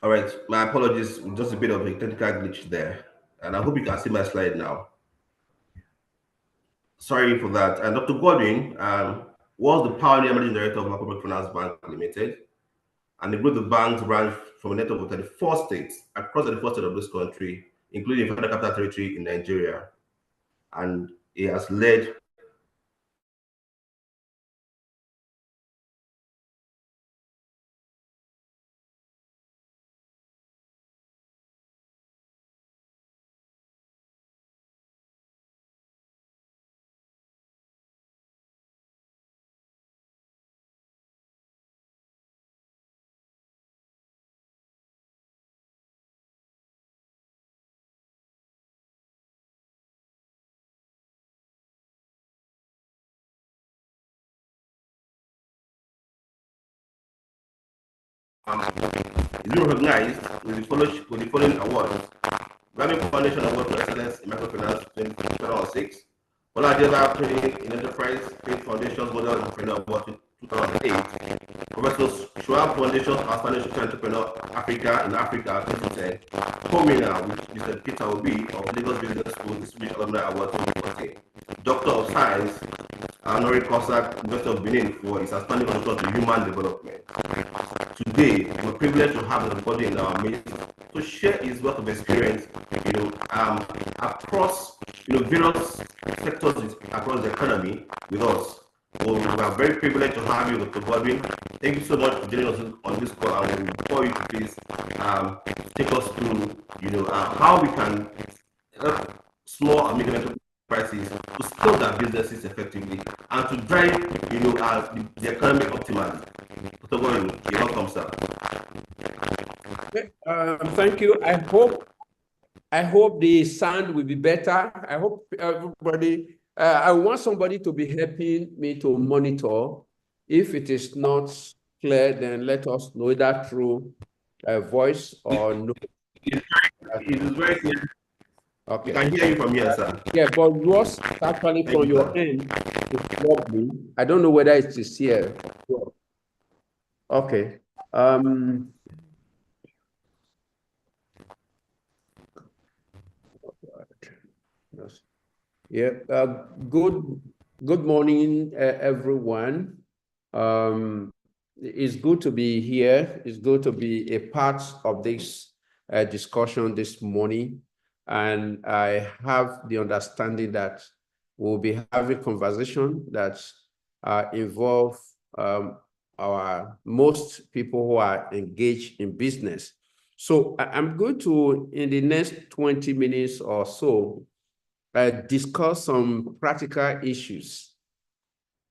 All right, my apologies, just a bit of a technical glitch there. And I hope you can see my slide now. Sorry for that. And Dr. Godwin was the pioneer managing director of Macro Finance Bank Limited. And the group of banks branch from a network of 34 states across the 34 states of this country, including Federal Capital Territory in Nigeria. And he has led is being recognized with the following awards: Grammy Foundation Award for Excellence in Microfinance 2006, Oladiola Training in Enterprise Faith Foundation's Model Entrepreneur Award 2008, Professor Schwab Foundation's Outstanding Social Entrepreneur Africa in Africa 2010, Comina, which is Peter Obi of Lagos Business School District Alumni Award 2014, Doctor of Science, Honorary Cossack, University of Benin for his outstanding contribution to human development. Today, I'm privileged to have everybody in our midst to share his wealth of experience, across, various sectors across the economy with us. So we are very privileged to have you, Dr. Godwin. Thank you so much for joining us on this call. And we implore you to please take us through, how we can help small and medium enterprises to scale their businesses effectively and to drive, the economy optimally. Dr. Godwin, you're welcome, sir. Thank you. I hope the sound will be better. I hope everybody. I want somebody to be helping me to monitor. If it is not clear, then let us know that through voice or no. It is very clear. Okay. We can hear you from here, sir. Yeah, but yours actually from your end is wobbly. I don't know whether it is here. Okay. Yes. Yeah. Good morning, everyone. It's good to be here. It's good to be a part of this discussion this morning. And I have the understanding that we'll be having conversation that involve our most people who are engaged in business. So I'm going to, in the next 20 minutes or so, discuss some practical issues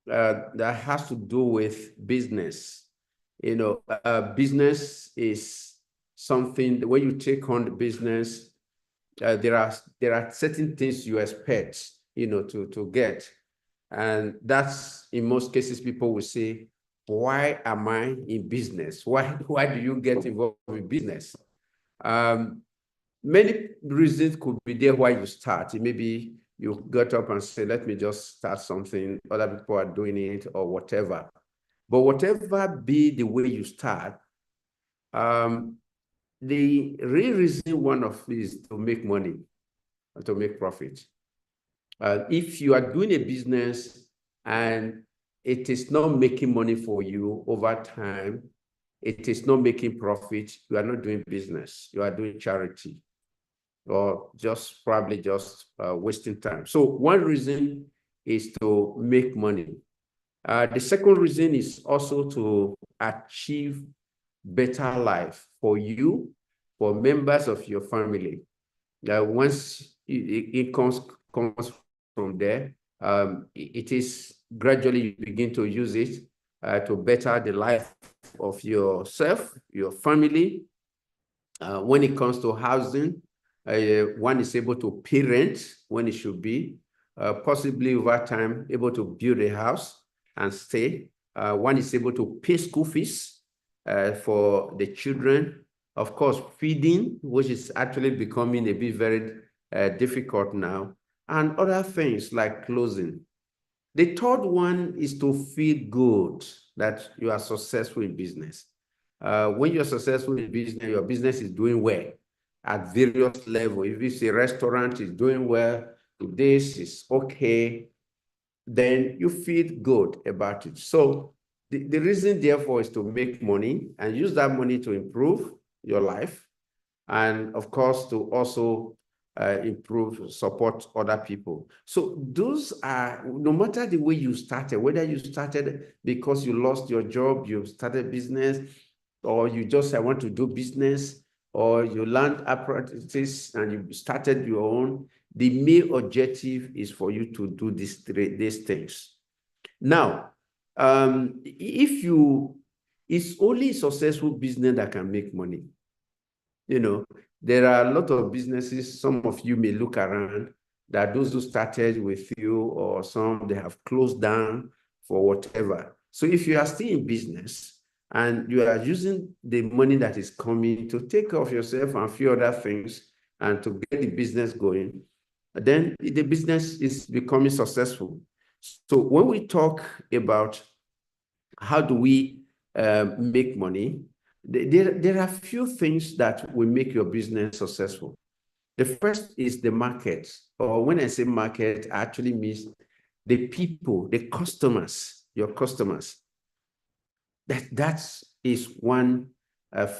that has to do with business. Business is something, when you take on the business, there are certain things you expect, to get. And that's, in most cases, people will say, why am I in business? Why do you get involved in business? Many reasons could be there why you start. Maybe you got up and say, let me just start something, other people are doing it or whatever. But whatever be the way you start, the real reason one of is to make money, to make profit. If you are doing a business and it is not making money for you over time, it is not making profit, you are not doing business, you are doing charity, or probably just wasting time. So one reason is to make money. The second reason is also to achieve better life for you, for members of your family. Once it comes from there, it is gradually you begin to use it to better the life of yourself, your family. When it comes to housing, one is able to pay rent when it should be, possibly over time, able to build a house and stay. One is able to pay school fees for the children. Of course, feeding, which is actually becoming a bit very difficult now, and other things like clothing. The third one is to feel good that you are successful in business. When you're successful in business, your business is doing well at various levels. If it's a restaurant, is doing well, this is okay, then you feel good about it. So the reason, therefore, is to make money and use that money to improve your life, and of course, to also improve, support other people. So those are, no matter the way you started, whether you started because you lost your job, you started business, or you just, I want to do business, or you learned apprentices and you started your own, the main objective is for you to do these things. Now, it's only successful business that can make money. You know, there are a lot of businesses, some of you may look around, that those who started with you, or some they have closed down for whatever. So if you are still in business and you are using the money that is coming to take care of yourself and a few other things and to get the business going, then the business is becoming successful. So when we talk about how do we make money, there are few things that will make your business successful. The first is the market, or when I say market, I actually means the people, the customers, your customers. That is one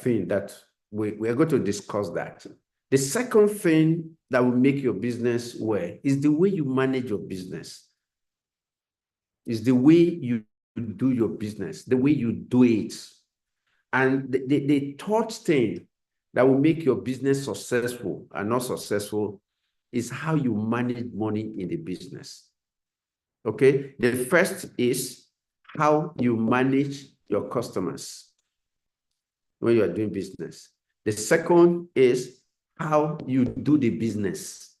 thing that we are going to discuss that. The second thing that will make your business well is the way you manage your business. Is the way you do your business, the way you do it. And the third thing that will make your business successful and not successful is how you manage money in the business. Okay? The first is how you manage your customers when you are doing business. The second is how you do the business.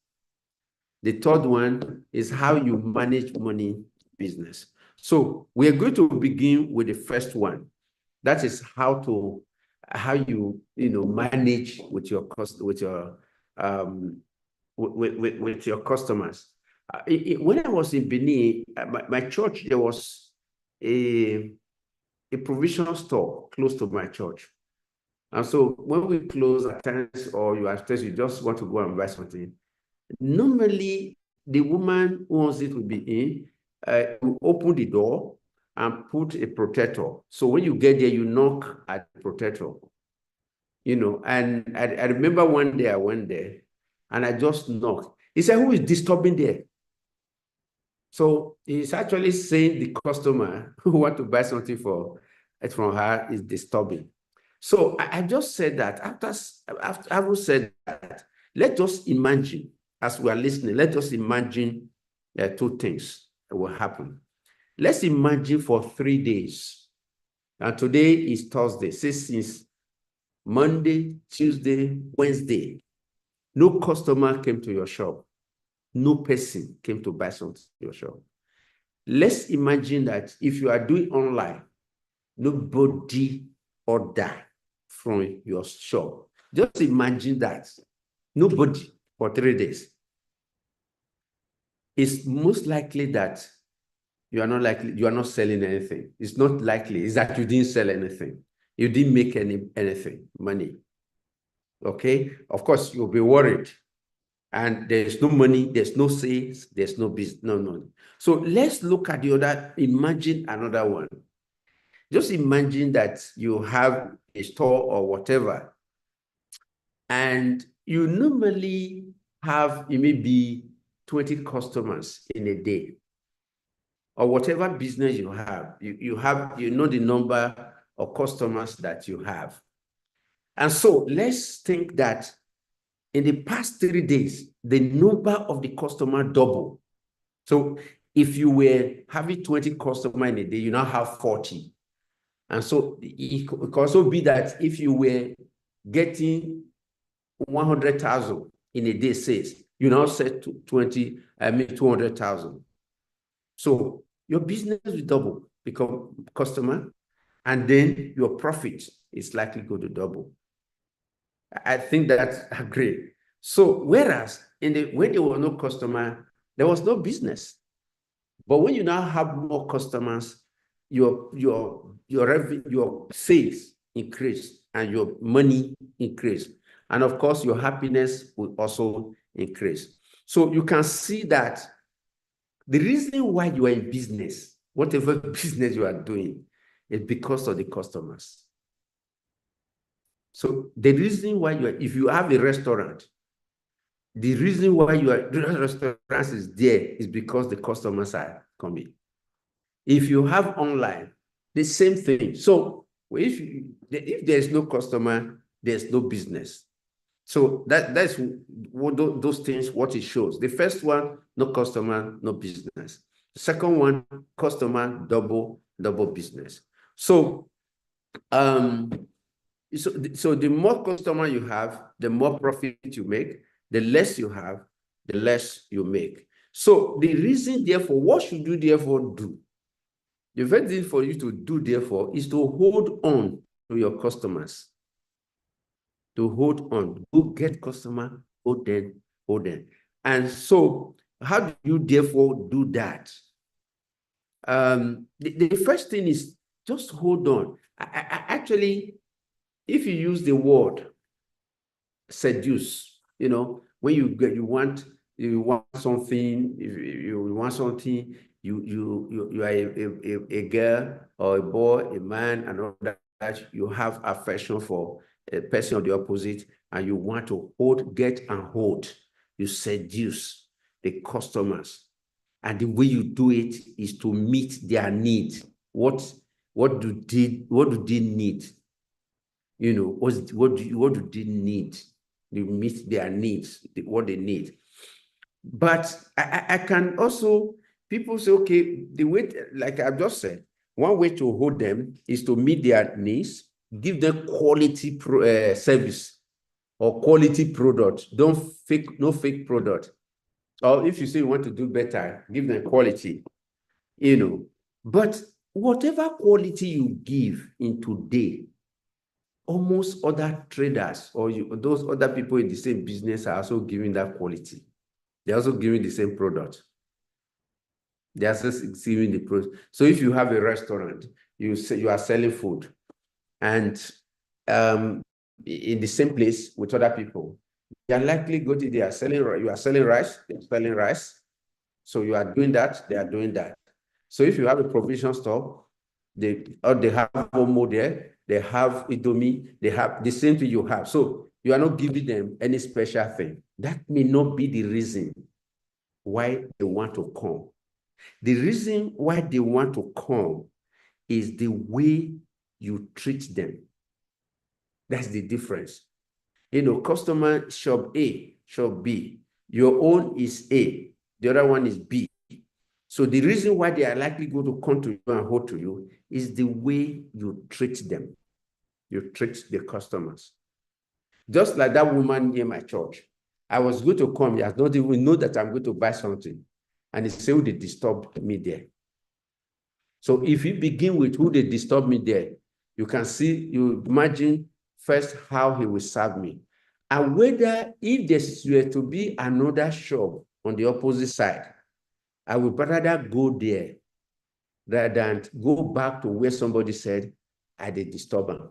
The third one is how you manage money business. So we are going to begin with the first one. That is how you manage with your customers. When I was in Benin, my church, there was a provision store close to my church. And so when we close at times, or you are stressed, you just want to go and buy something, normally the woman who owns it will be in, will open the door and put a protector. So when you get there, you knock at the protector. And I remember one day I went there and I just knocked. He said, "Who is disturbing there?" So he's actually saying the customer who want to buy something from her is disturbing. So I just said that after having said that, let us imagine, as we are listening, let us imagine two things that will happen. Let's imagine for 3 days. And today is Thursday. Since Monday, Tuesday, Wednesday, no customer came to your shop. No person came to buy something to your shop. Let's imagine that if you are doing online, nobody order from your shop. Just imagine that. Nobody for 3 days. It's most likely that you are not selling anything. It's not likely. It's that you didn't sell anything. You didn't make anything, money. Okay? Of course, you'll be worried. And there's no money, there's no sales, there's no business, no. So let's look at the other, imagine another one. Just imagine that you have a store or whatever, and you normally have maybe 20 customers in a day, or whatever business you have, you know the number of customers that you have. And so let's think that in the past 3 days, the number of the customer double. So if you were having 20 customers in a day, you now have 40. And so it could also be that if you were getting 100,000 in a day sales, you now set to 200,000. So your business will double, become customer, and then your profit is likely going to double. I think that's great. So whereas when there was no customer, there was no business. But when you now have more customers, your sales increase and your money increase. And of course, your happiness will also increase. So you can see that the reason why you are in business, whatever business you are doing, is because of the customers. So the reason why if you have a restaurant, the reason why your restaurant is there is because the customers are coming. If you have online, the same thing. So if there's no customer, there's no business. So that's what those things, what it shows. The first one, no customer, no business. The second one, customer, double business. So so the more customer you have, the more profit you make. The less you have, the less you make. So the reason, therefore, what should you therefore do? The first thing for you to do, therefore, is to hold on to your customers. To hold on, go get customer, hold them. And so, how do you therefore do that? The first thing is just hold on. Actually, if you use the word seduce, when you want something, if you want something, you are a girl or a boy, a man, and all that, you have affection for a person of the opposite, and you want to get and hold. You seduce the customers, and the way you do it is to meet their needs. What do they need? What do they need? You meet their needs, what they need. But I can also, people say, okay, the way, like I've just said, one way to hold them is to meet their needs, give them quality service or quality product. No fake product. Or if you say you want to do better, give them quality, But whatever quality you give in today, almost other traders or those other people in the same business are also giving that quality. They're also giving the same product. They're also giving the product. So if you have a restaurant, you are selling food, and in the same place with other people, you are likely you are selling rice, they're selling rice. So you are doing that, they are doing that. So if you have a provision store, they have Momo there, they have Indomie, they have the same thing you have. So you are not giving them any special thing. That may not be the reason why they want to come. The reason why they want to come is the way you treat them. That's the difference. Customer shop A, shop B. Your own is A, the other one is B. So the reason why they are likely going to come to you and hold to you is the way you treat them. You treat the customers. Just like that woman near my church. I was going to come, he has not even know that I'm going to buy something. And he said, they disturbed me there. So if you begin with who they disturbed me there, you can see, you imagine first how he will serve me. And whether if there were to be another shop on the opposite side, I would rather go there rather than go back to where somebody said I did disturb him.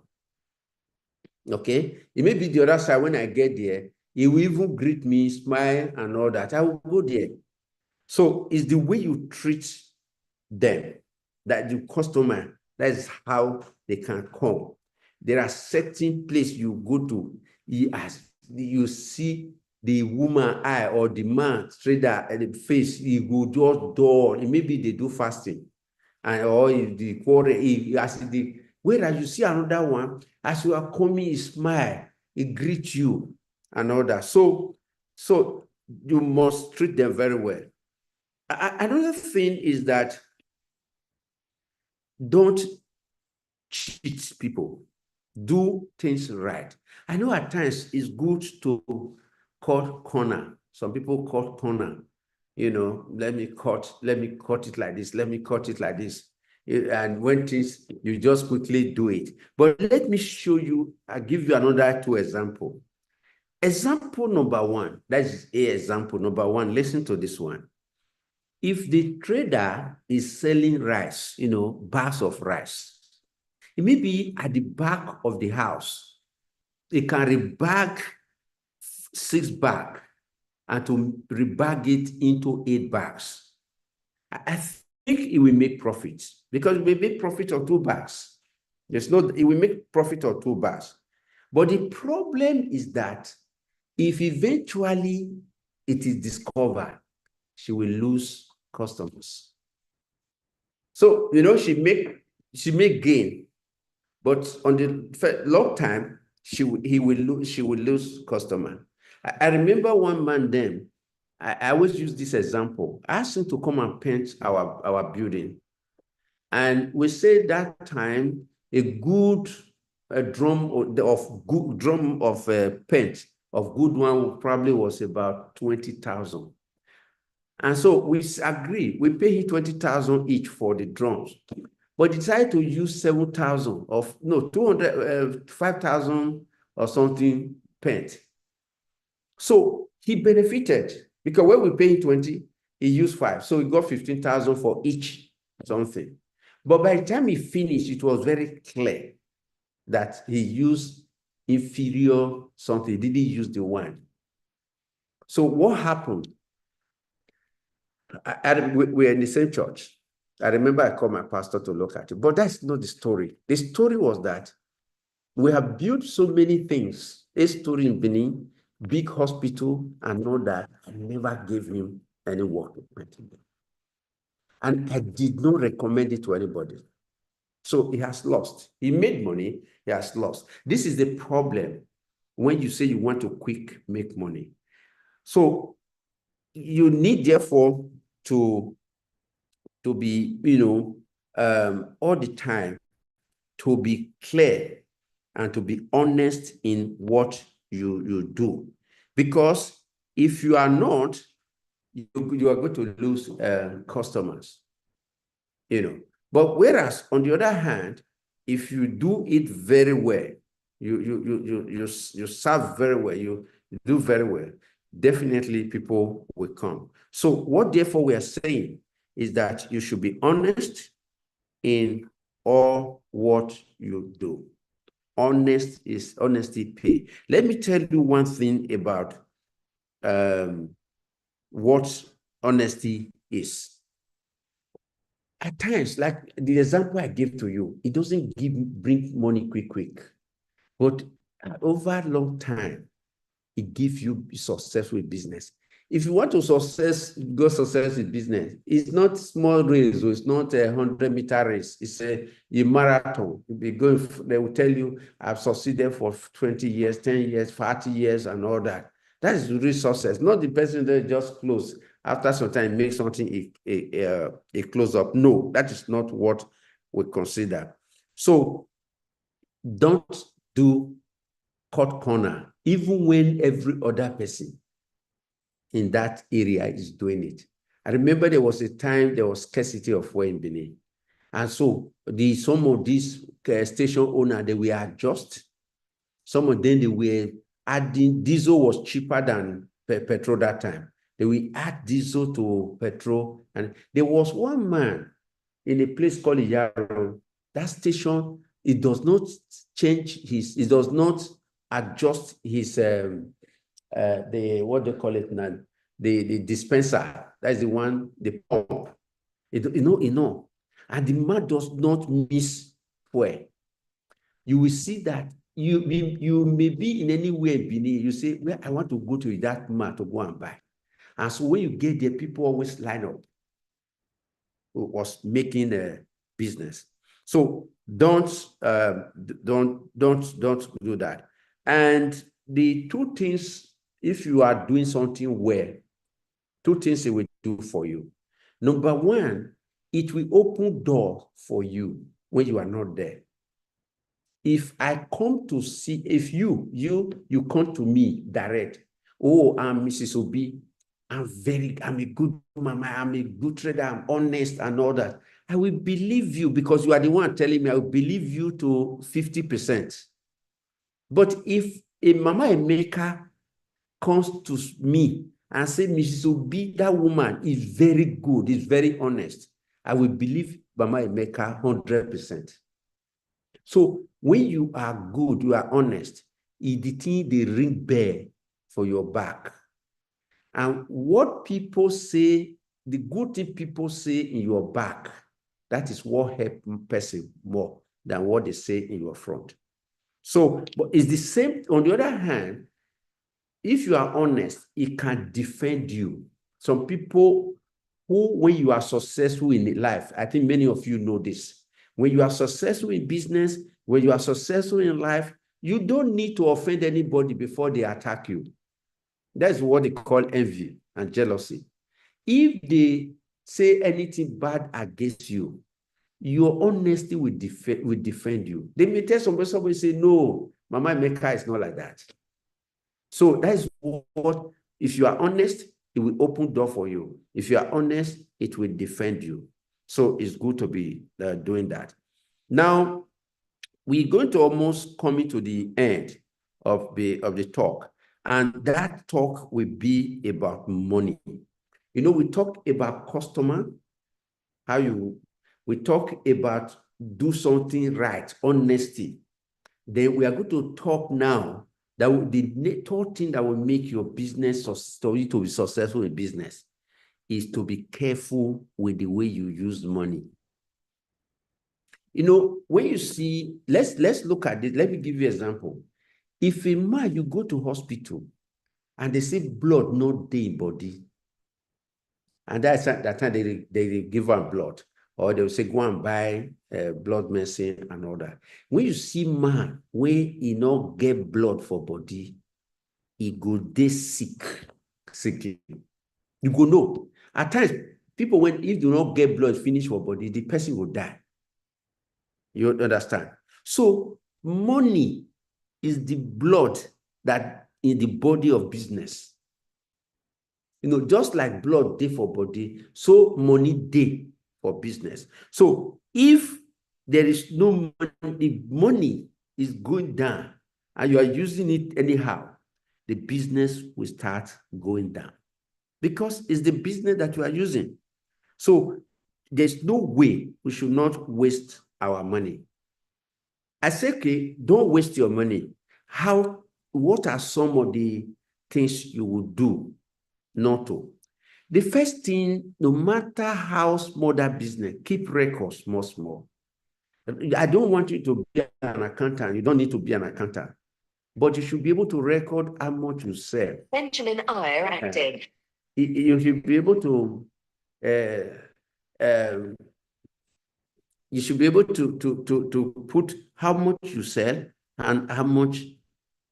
Okay? It may be the other side. When I get there, he will even greet me, smile, and all that. I will go there. So it's the way you treat them, that the customer, that is how they can come. There are certain places you go to, you see the woman eye or the man trader at the face, he go just door. Maybe they do fasting, and or the quarter, whereas you see another one, as you are coming, he smile, he greet you, and all that. So you must treat them very well. Another thing is that don't cheat people. Do things right. I know at times it's good to cut corner. Some people cut corner. Let me cut it like this. Let me cut it like this. And when things, you just quickly do it. But let me show you, I'll give you another two examples. Example number one, that is example number one. Listen to this one. If the trader is selling rice, bars of rice, It may be at the back of the house. It can rebag 6 bags and to rebag it into 8 bags. I think it will make profit because it will make profit on 2 bags. It will make profit on 2 bags. But the problem is that if eventually it is discovered, she will lose customers. So, she may gain, but on the long time, she will lose customer. I remember one man then, I always use this example. I asked him to come and paint our building. And we said that time, a good drum of paint, of good one probably was about 20,000. And so we agree, we pay him 20,000 each for the drums, but decided to use 7,000 5,000 or something paint. So he benefited because when we pay him 20, he used 5. So he got 15,000 for each something. But by the time he finished, it was very clear that he used inferior something. He didn't use the one. So what happened? We're in the same church. I remember I called my pastor to look at it, but that's not the story. The story was that we have built so many things, a story in Benin, big hospital, and all that. I never gave him any work. And I did not recommend it to anybody. So he has lost. He made money, he has lost. This is the problem when you say you want to quick make money. So you need, therefore, to be, all the time, to be clear and to be honest in what you do. Because if you are not, you are going to lose customers, But whereas, on the other hand, if you do it very well, you serve very well, you do very well, definitely people will come. So what therefore we are saying is that you should be honest in all what you do. Honesty pay. Let me tell you one thing about what honesty is. At times, like the example I gave to you, it doesn't bring money quick. But over a long time, it gives you successful business. If you want to go success in business, it's not small race, or it's not a 100-meter race. It's a marathon. They will tell you, I've succeeded for 20 years, 10 years, 40 years, and all that. That is real success, not the person that just close. After some time, make something a close up. No, that is not what we consider. So don't do cut corner, even when every other person in that area is doing it. I remember there was a time there was scarcity of fuel in Benin. And so some of these station owners, they were adjust. Some of them, they were adding, diesel was cheaper than petrol that time. They will add diesel to petrol. And there was one man in a place called Yaro. That station, it does not it does not adjust his, what they call it now, the dispenser. That's the one, the pump. And the man does not miss fuel. You will see that you may be in anywhere in Benin. You say, well, I want to go to that man to go and buy. And so when you get there, people always line up. Who was making a business. So don't do that. And the 2 things, if you are doing something well, 2 things it will do for you. Number 1, it will open door for you when you are not there. If I come to see, if you come to me direct, oh, I'm Mrs. Obi, I'm a good mama, I'm a good trader, I'm honest and all that, I will believe you because you are the one telling me. I will believe you to 50%. But if a mama maker comes to me and say, Mrs. Obi, that woman is very good, is very honest, I will believe mama maker 100%. So when you are good, you are honest, the thing they ring bell for your back. And what people say, the good thing people say in your back, that is what helps person more than what they say in your front. So, but it's the same. On the other hand, if you are honest, it can defend you. Some people who, when you are successful in life, I think many of you know this. When you are successful in business, when you are successful in life, you don't need to offend anybody before they attack you. That's what they call envy and jealousy. If they say anything bad against you, your honesty will defend you. They may tell somebody say, no, Mama Emeka is not like that. So that's what, if you are honest, it will open door for you. If you are honest, it will defend you. So it's good to be doing that. Now, we're going to almost come to the end of the talk. And that talk will be about money. You know, we talk about customer, we talk about do something right, honesty. Then we are going to talk now that the third thing that will make your business story to be successful in business is to be careful with the way you use money. You know, when you see, let's look at this. Let me give you an example. If a man, you go to hospital and they say blood not dey body, and that time they give am blood, or they will say go and buy blood medicine and all that. When you see man when he not get blood for body, he go dey sick. You go know. At times, people when if do not get blood finish for body, the person will die. You understand? So money is the blood that in the body of business. You know, just like blood dey for body, so money dey for business. So if there is no money, the money is going down and you are using it anyhow, the business will start going down because it's the business that you are using. So there's no way we should not waste our money. I say, okay, don't waste your money. What are some of the things you would do not to? The first thing, no matter how small that business, keep records small. I don't want you to be an accountant. You don't need to be an accountant. But you should be able to record how much you sell. Benjamin I are active. You should be able to put how much you sell and how much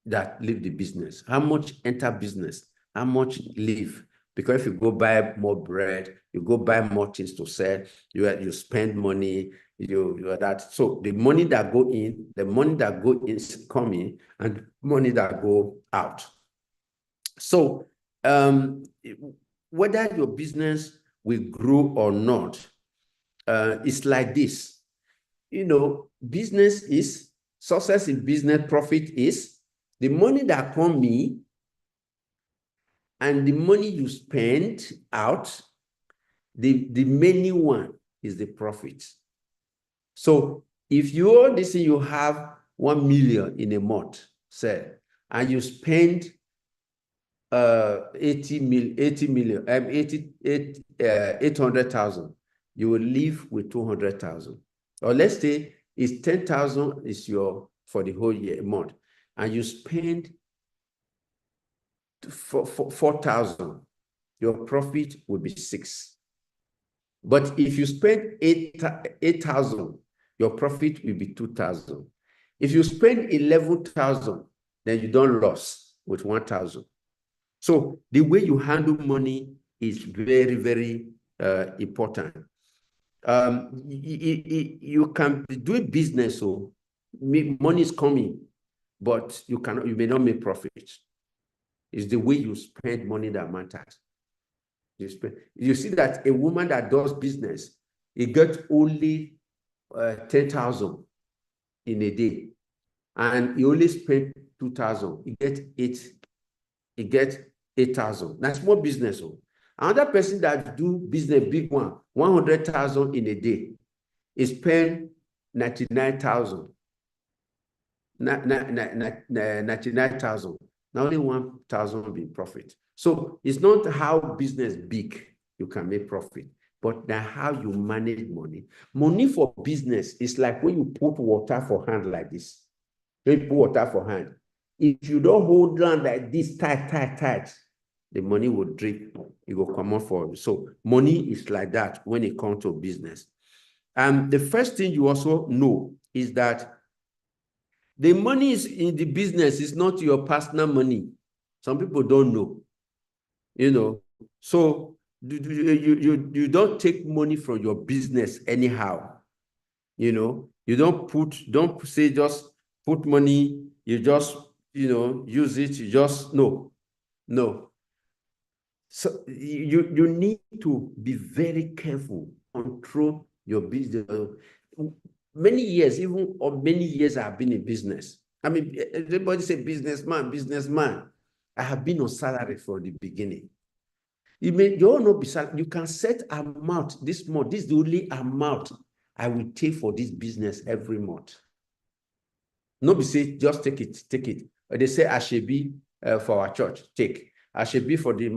that leave the business, how much enter business, how much leave. Because if you go buy more bread, you go buy more things to sell, you spend money, you that. So the money that go in, is coming, and money that go out. So whether your business will grow or not, it's like this. You know, business is success in business, profit is the money that come in and the money you spend out. The remaining one is the profit. So if you have 1 million in a month, say, and you spend 800,000, you will leave with 200,000. Or let's say it's 10,000 is for the whole month, and you spend 4,000, your profit will be 6. But if you spend 8,000, your profit will be 2,000. If you spend 11,000, then you don't lose with 1,000. So the way you handle money is very, very important. You can be doing business, so money is coming, but you may not make profits. It's the way you spend money that matters. You see that a woman that does business, it gets only 10,000 in a day, and you only spend 2,000. It gets 8,000. That's more business. Another person that do business big one, 100,000 in a day, is spend 99,000. 99,000. Now only 1,000 will be profit. So it's not how business big you can make profit, but now how you manage money. Money for business is like when you put water for hand like this. When you put water for hand, if you don't hold on like this tight, the money will drip. It will come out for you. So money is like that when it comes to business. And the first thing you also know is that the money is in the business is not your personal money. Some people don't know, So you don't take money from your business anyhow. You don't say just put money, you just, use it, you just, no. So you need to be very careful, control your business. Many years I've been in business. I mean, everybody say businessman. I have been on salary from the beginning. You all know, you can set amount this month. This is the only amount I will take for this business every month. Not be say, just take it. They say I should be for our church, take. I should be for the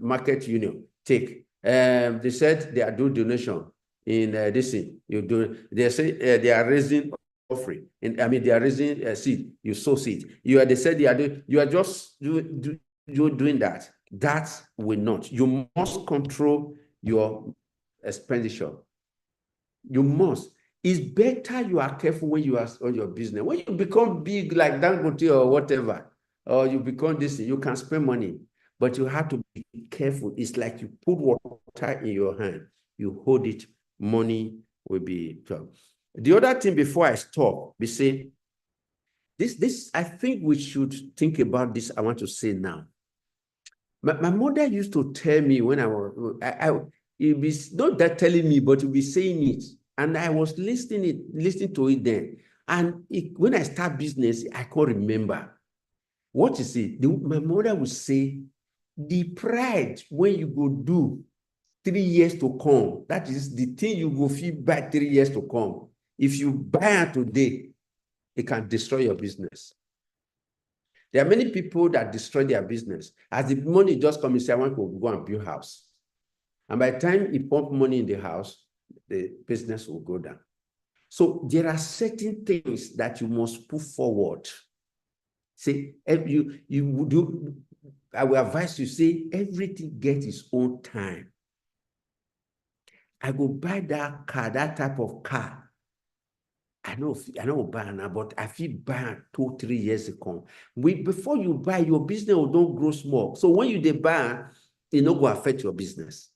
market union, take. They said they are doing donation in this thing. You do. They say they are raising offering, and I mean they are raising seed. You sow seed. They said they are doing. You are just doing that. That will not. You must control your expenditure. You must. It's better you are careful when you are on your business. When you become big like Dangote or whatever, or you become this, you can spend money, but you have to be careful. It's like you put water in your hand, you hold it, money will be. The other thing before I stop, we say, this I think we should think about this. I want to say now. My mother used to tell me when it be not that telling me, but to be saying it. And I was listening to it then. And when I start business, I can't remember. What is it? My mother would say, the pride when you go do 3 years to come, that is the thing you go feel by 3 years to come. If you buy it today, it can destroy your business. There are many people that destroy their business. As the money just comes, say, I want to go and build a house. And by the time you pump money in the house, the business will go down. So there are certain things that you must put forward. Say, I will advise you, say, everything gets its own time. I go buy that car, that type of car. I know buy now, but I feel buy 2-3 years ago. Before you buy, your business will don't grow small. So when you buy, it not go affect your business.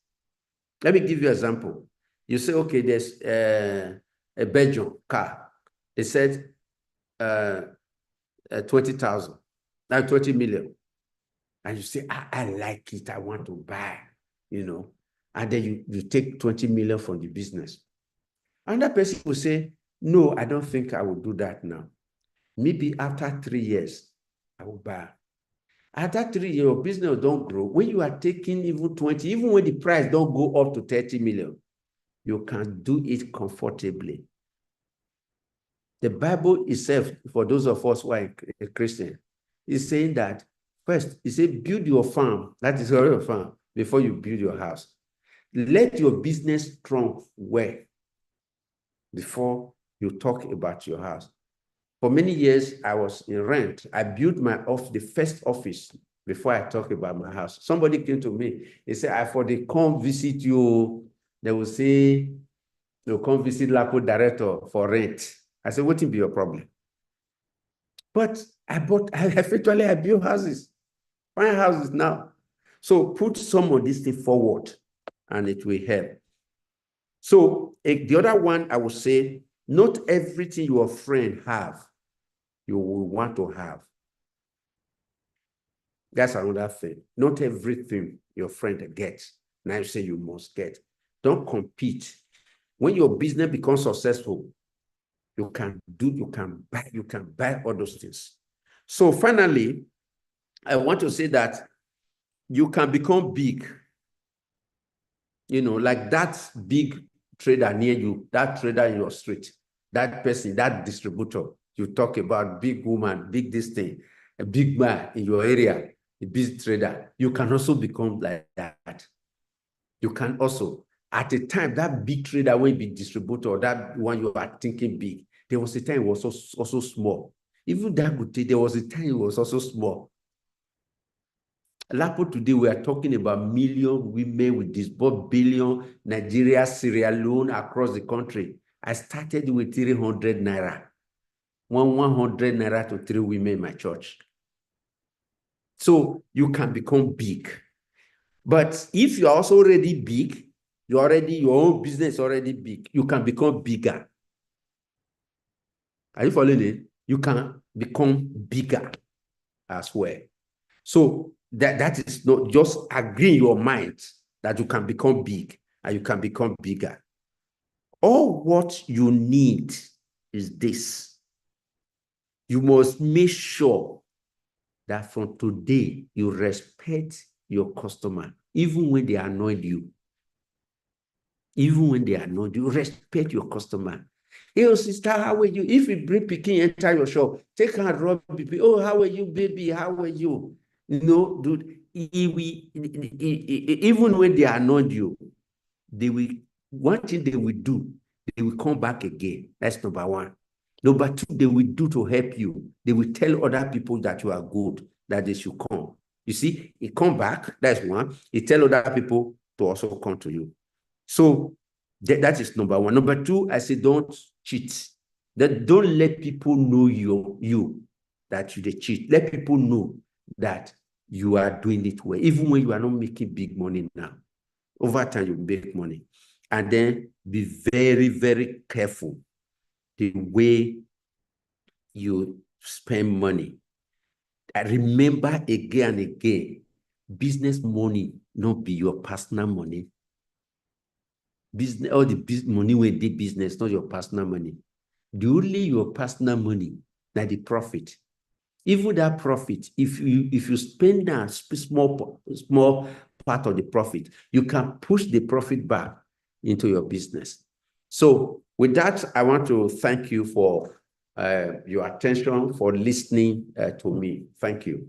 Let me give you an example. You say, okay, there's a Belgium car. They said 20,000, now 20 million. And you say, I like it, I want to buy, and then you take 20 million from the business. Another person will say, no, I don't think I will do that now. Maybe after 3 years, I will buy. After 3 years, your business don't grow. When you are taking even 20, even when the price don't go up to 30 million, you can do it comfortably. The Bible itself, for those of us who are a Christian, is saying that first, it says build your farm. That is your farm before you build your house. Let your business strong well before you talk about your house. For many years, I was in rent. I built the first office before I talk about my house. Somebody came to me. He said, I for the come visit you. They will say, they'll come visit Lapo director for rent. I said, what will be your problem? But I built houses, fine houses now. So put some of this thing forward and it will help. So the other one, I would say, not everything your friend have, you will want to have. That's another thing. Not everything your friend gets, now you say you must get. Don't compete. When your business becomes successful, you can buy all those things. So finally, I want to say that you can become big. Like that big trader near you, that trader in your street, that person, that distributor, You talk about big woman, big this thing, a big man in your area, a big trader. You can also become like that. You can also, at a time, that big trader will be distributor, that one you are thinking big. There was a time it was also small. Even that good day, there was a time it was also small. Lapo today, we are talking about million women with disbursed billion Nigeria Sierra Leone across the country. I started with 300 naira. 100 naira to 3 women in my church. So you can become big. But if you're also already big, your own business already big, you can become bigger. Are you following it? You can become bigger as well. So that is not just agree in your mind that you can become big and you can become bigger. All what you need is this. You must make sure that from today you respect your customer, even when they annoy you. Even when they annoy you, respect your customer. Hey, sister, how are you? If you bring Pikin enter your shop, take her rub baby. Oh, how are you, baby? How are you? You know, dude, even when they annoy you, they will, one thing they will do, they will come back again. That's number one. Number two, they will do to help you. They will tell other people that you are good, that they should come. You see, he come back, that's one. He tell other people to also come to you. So that is number one. Number two, I say don't cheat. Don't let people know you that you cheat. Let people know that you are doing it well, even when you are not making big money now. Over time, you make money. And then be very, very careful the way you spend money. I remember again and again, business money not be your personal money. Business, all the money when they business, not your personal money. The only your personal money, that the profit. Even that profit, if you spend that small part of the profit, you can push the profit back into your business. So with that, I want to thank you for your attention, for listening to me. Thank you.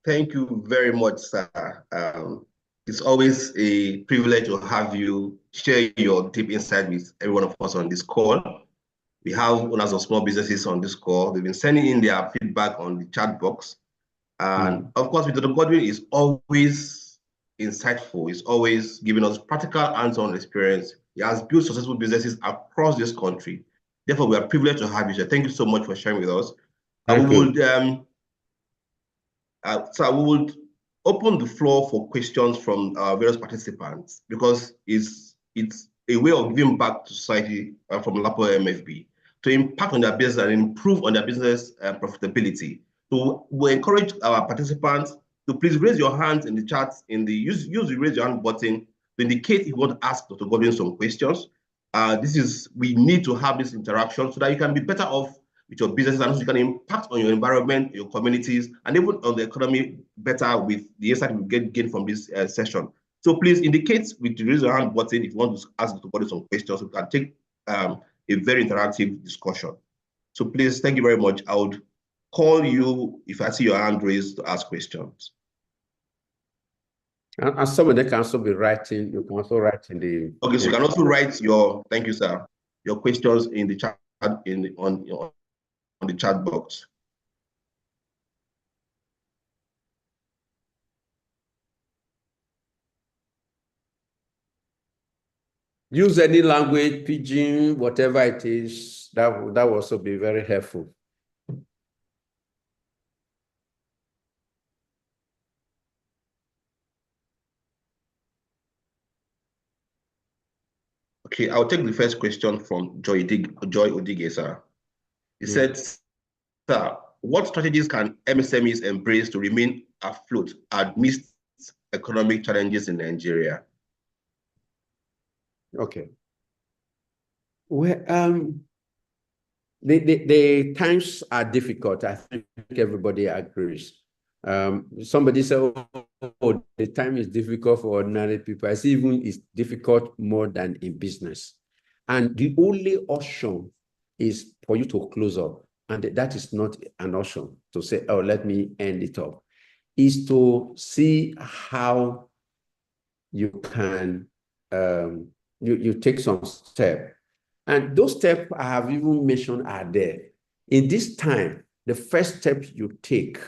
Thank you very much, sir. It's always a privilege to have you share your deep insight with every one of us on this call. We have owners of small businesses on this call. They've been sending in their feedback on the chat box. And of course, Mr. Godwin is always insightful. He's always giving us practical hands-on experience. He has built successful businesses across this country. Therefore, we are privileged to have you, sir. Thank you so much for sharing with us. Thank you. So we would open the floor for questions from various participants because it's a way of giving back to society from Lapo MFB to impact on their business and improve on their business profitability. So we encourage our participants to please raise your hands in the chat, use the raise your hand button to indicate if you want to ask Dr. Godwin some questions. We need to have this interaction so that you can be better off with your businesses and also you can impact on your environment, your communities, and even on the economy better with the insight we gain from this session. So please indicate with the raise your hand button if you want to ask Dr. Godwin some questions. We can take a very interactive discussion. So please, thank you very much. I would call you if I see your hand raised to ask questions. And somebody can also be writing, you can also write in the... Okay, so you can also write thank you, sir, your questions in the chat, on the chat box. Use any language, pidgin, whatever it is, that will also be very helpful. Okay, I'll take the first question from Joy Odige, sir. He said, sir, what strategies can MSMEs embrace to remain afloat amidst economic challenges in Nigeria? Okay. Well, the times are difficult. I think everybody agrees. Somebody said, oh, the time is difficult for ordinary people. I see even it's difficult more than in business. And the only option is for you to close up. And that is not an option to say, oh, let me end it up. Is to see how you can, you take some step. And those steps I have even mentioned are there. In this time, the first step you take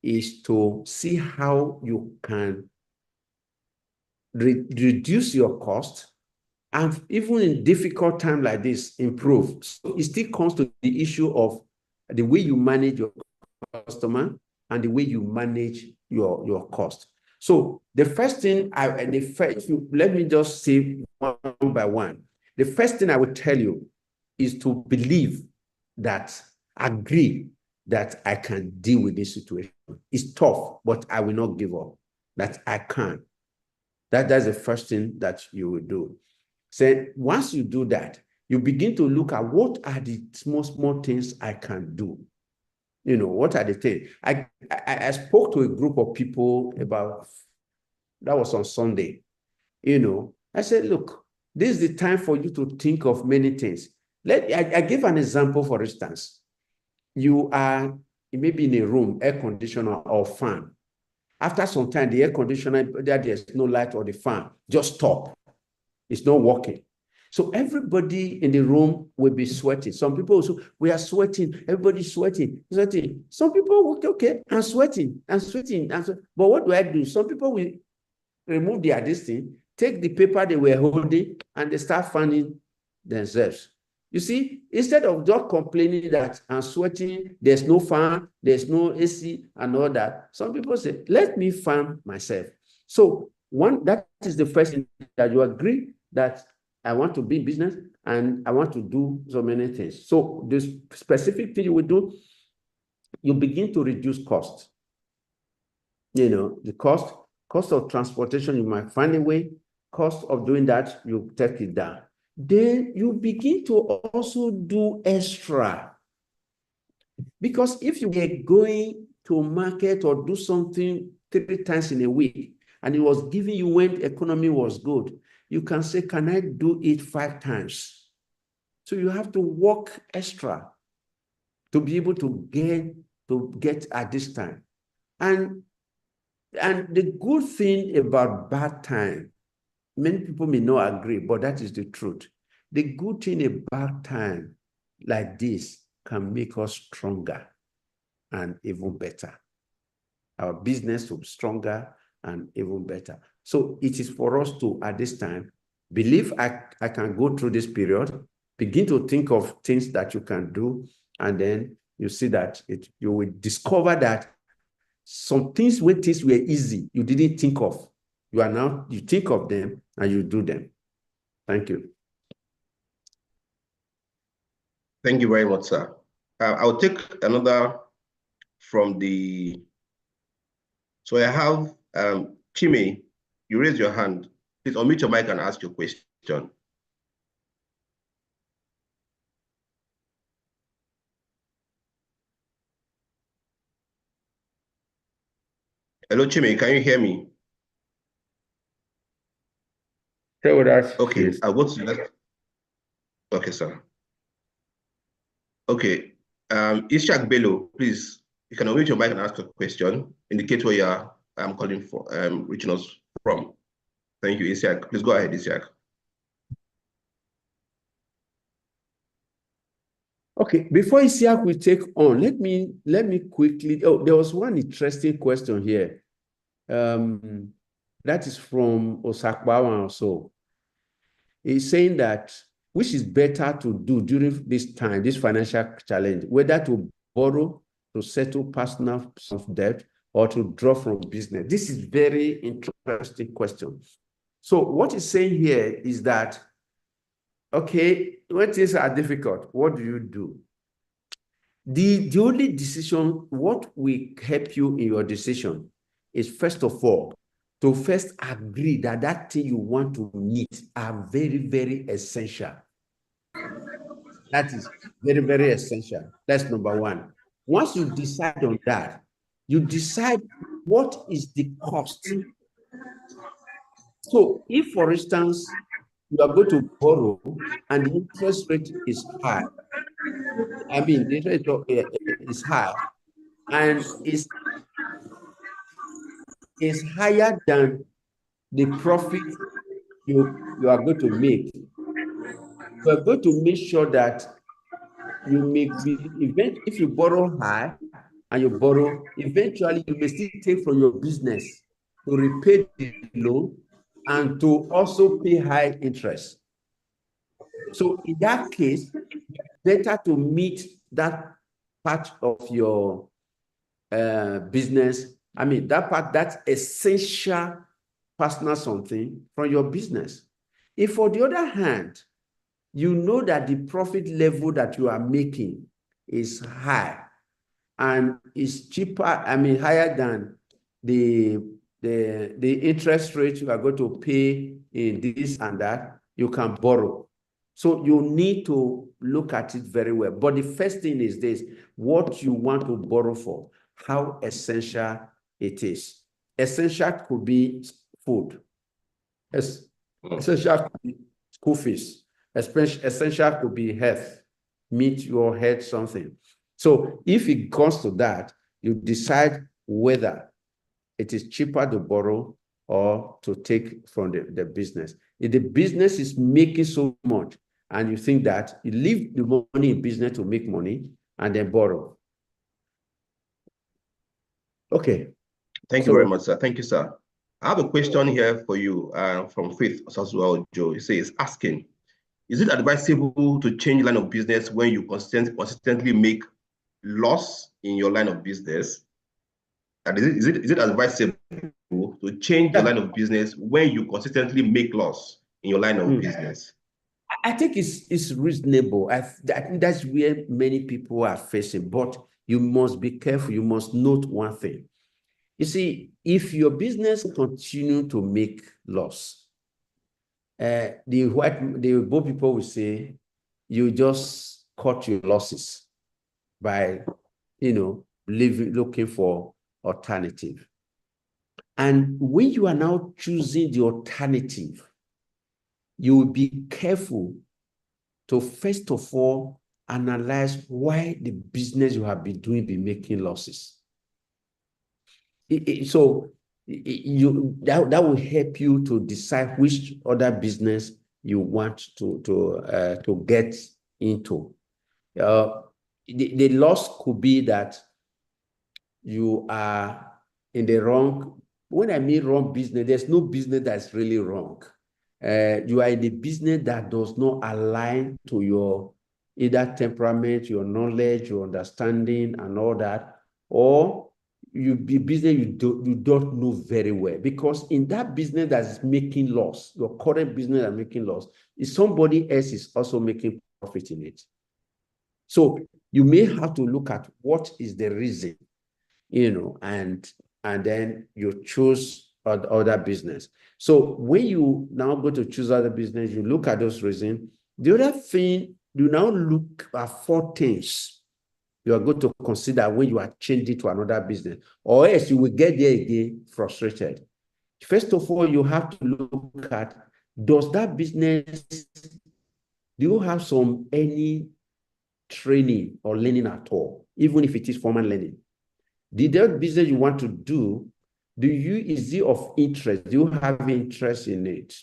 is to see how you can reduce your cost, and even in difficult time like this, improve. So it still comes to the issue of the way you manage your customer and the way you manage your cost. So the first thing let me just say one by one. The first thing I would tell you is to believe that, agree that I can deal with this situation. It's tough, but I will not give up, that I can. That's the first thing that you will do. So once you do that, you begin to look at what are the small things I can do. You know, what are the things? I spoke to a group of people about, that was on Sunday. You know, I said, look, this is the time for you to think of many things. I give an example, for instance. You are maybe in a room, air conditioner or fan. After some time, the air conditioner, there's no light or the fan, just stop. It's not working. So everybody in the room will be sweating. Some people also, we are sweating. Everybody's sweating. Some people will, okay, I'm sweating. But what do I do? Some people will remove their distance, take the paper they were holding, and they start fanning themselves. You see, instead of just complaining that I'm sweating, there's no fan, there's no AC, and all that, some people say, let me fan myself. So that is the first thing, that you agree that I want to be in business and I want to do so many things. So the specific thing you will do, you begin to reduce cost. You know, the cost of transportation, you might find a way. Cost of doing that, you take it down. Then you begin to also do extra. Because if you were going to market or do something 3 times in a week, and it was giving you when the economy was good, you can say, can I do it 5 times? So you have to work extra to be able to get at this time. And the good thing about bad time, many people may not agree, but that is the truth. The good thing about time like this can make us stronger and even better. Our business will be stronger and even better. So it is for us to, at this time, believe I can go through this period, begin to think of things that you can do, and then you see that you will discover that some things, when things were easy, you didn't think of. You think of them and you do them. Thank you. Thank you very much, sir. I'll take another from the. So I have Chime, you raise your hand. Please unmute your mic and ask your question. Hello, Chime, can you hear me? Okay, I'll go to the next. Okay, sir. Okay, Ishak Bello, please, you can unmute your mic and ask a question. Indicate where you are calling for, reaching us from. Thank you, Ishak. Please go ahead, Ishak. Okay, before Isiak will take on, let me quickly. Oh, there was one interesting question here. That is from Osakbawan also. He's saying that which is better to do during this time, this financial challenge, whether to borrow to settle personal debt or to draw from business. This is very interesting question. So what he's saying here is that, okay, when things are difficult, what do you do? The only decision, what will help you in your decision is, first of all, to first agree that that thing you want to meet are very, very essential. That is very, very essential. That's number one. Once you decide on that, you decide what is the cost. So if, for instance, you are going to borrow and the interest rate is high. I mean, the interest rate is high and is higher than the profit you are going to make. You are going to make sure that you make if you borrow high and you borrow, eventually you may still take from your business to repay the loan and to also pay high interest. So in that case, better to meet that part of your business. I mean, that part, that's essential personal something from your business. If, on the other hand, you know that the profit level that you are making is high and is cheaper, I mean, higher than the interest rate you are going to pay in this and that, you can borrow. So you need to look at it very well. But the first thing is this: what you want to borrow for, how essential it is. Essential could be food. Essential could be school fees. Essential could be health, meet your health something. So if it comes to that, you decide whether it is cheaper to borrow or to take from the business. If the business is making so much and you think that, you leave the money in business to make money and then borrow. Okay. Thank you very much, sir. Thank you, sir. I have a question here for you from Faith Osasuwa Joe. He says, asking, is it advisable to change line of business when you consistently make loss in your line of business? And is it advisable to change your line of business when you consistently make loss in your line of business? I think it's reasonable. I think that's where many people are facing, but you must be careful. You must note one thing. You see, if your business continue to make loss, the both people will say you just cut your losses by, looking for alternative. And when you are now choosing the alternative, you will be careful to first of all analyze why the business you have been doing be making losses. So that will help you to decide which other business you want to get into. The loss could be that you are in the wrong. When I mean wrong business, there's no business that's really wrong. You are in a business that does not align to your either temperament, your knowledge, your understanding, and all that, or you be business you don't know very well, because in that business that is making loss, your current business that is making loss, is somebody else is also making profit in it. So you may have to look at what is the reason, and then you choose other business. So when you now go to choose other business, you look at those reasons. The other thing, you now look at 4 things you are going to consider when you are changing to another business, or else you will get there again frustrated. First of all, you have to look at, does that business, do you have any training or learning at all, even if it is formal learning? That business you want to do, is it of interest? Do you have interest in it?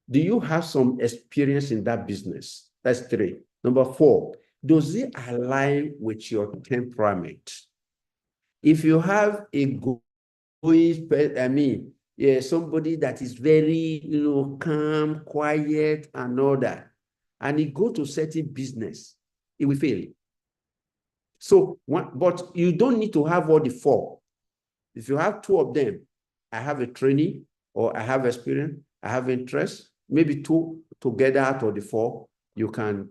Do you have some experience in that business? That's 3. Number 4, does it align with your temperament? If you have a somebody that is very, calm, quiet, and all that, and he go to certain business, it will fail. So, but you don't need to have all the 4. If you have 2 of them, I have a training, or I have experience, I have interest, maybe 2 together out of the 4, you can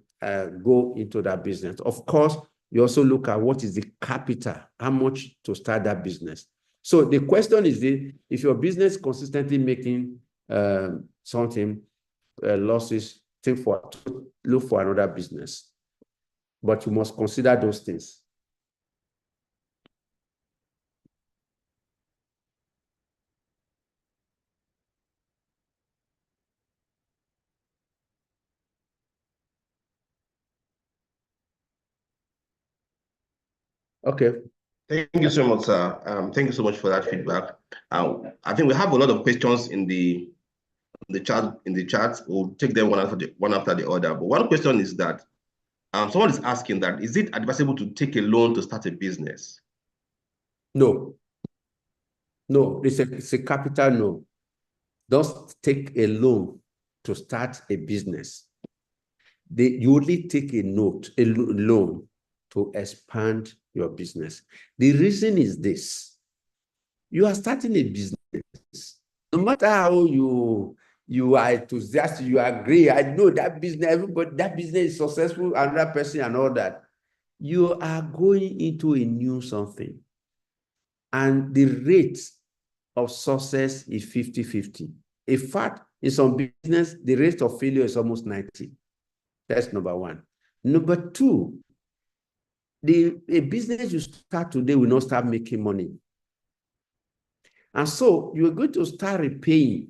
go into that business. Of course, you also look at what is the capital, how much to start that business. So the question is, if your business consistently making something losses, look for another business. But you must consider those things. Okay. Thank you so much, sir. Thank you so much for that feedback. I think we have a lot of questions in the chat. We'll take them one after the other. But one question is that someone is asking that is it advisable to take a loan to start a business? No. No, it's a capital no. Don't take a loan to start a business. You only take a loan to expand your business. The reason is this: you are starting a business. No matter how you are enthusiastic, you agree, I know that business, everybody, that business is successful, another person and all that. You are going into a new something. And the rate of success is 50-50. In fact, in some business, the rate of failure is almost 90. That's number one. Number two, a business you start today will not start making money. And so you're going to start repaying.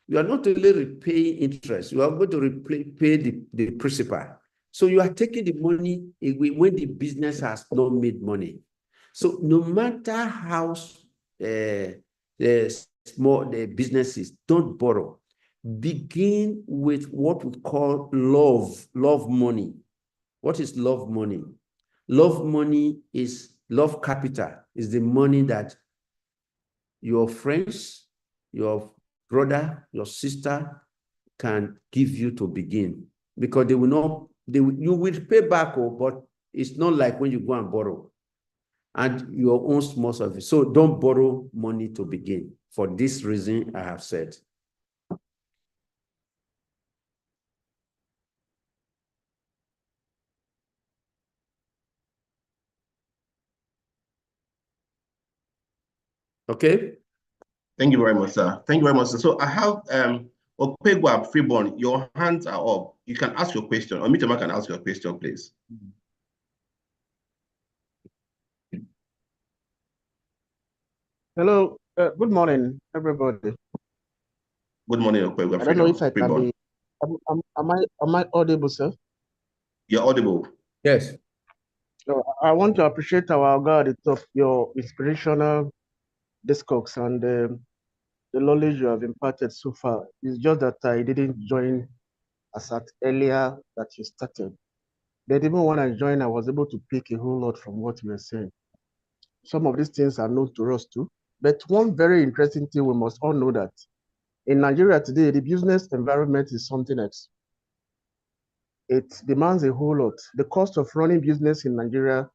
You are not only repaying interest, you are going to repay the principal. So you are taking the money when the business has not made money. So no matter how small the business is, don't borrow. Begin with what we call love money. What is love money? Love money is love capital, is the money that your friends, your brother, your sister can give you to begin, because they will not, you will pay back, but it's not like when you go and borrow and your own small service. So don't borrow money to begin. For this reason, I have said. Okay. Thank you very much, sir. Thank you very much, sir. So I have Opegwa Freeborn, your hands are up. You can ask your question. Or Mitoma can ask your question, please. Hello, good morning, everybody. Good morning, Opegwa I don't know if I can Freeborn. be. Am I audible, sir? You're audible. Yes. So I want to appreciate our God of your inspirational discourse and the knowledge you have imparted so far. It's just that I didn't join as at earlier that you started. But even when I joined, I was able to pick a whole lot from what you were saying. Some of these things are known to us too. But one very interesting thing we must all know that in Nigeria today, the business environment is something else. It demands a whole lot. The cost of running business in Nigeria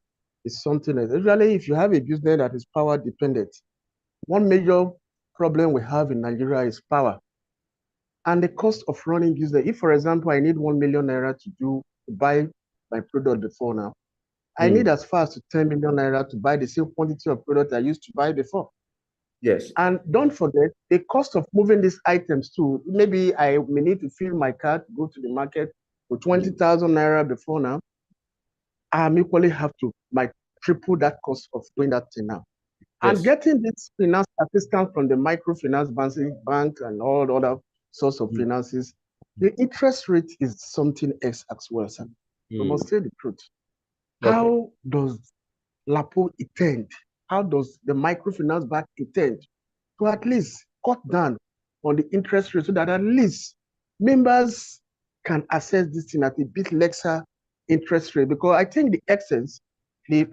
is something else. Usually, if you have a business that is power dependent, one major problem we have in Nigeria is power. And the cost of running business, if, for example, I need 1 million naira to buy my product before now, I need as far as 10 million naira to buy the same quantity of product I used to buy before. Yes. And don't forget the cost of moving these items too. Maybe I may need to fill my cart, go to the market for 20,000 naira before now. I'm equally have to triple that cost of doing that thing now. Yes. And getting this finance assistance from the microfinance bank and all the other sorts of finances, the interest rate is something else as well, sir. We must say the truth. Okay. How does LAPO intend? How does the microfinance bank intend to at least cut down on the interest rate so that at least members can access this thing at a bit lesser interest rate? Because I think the essence, the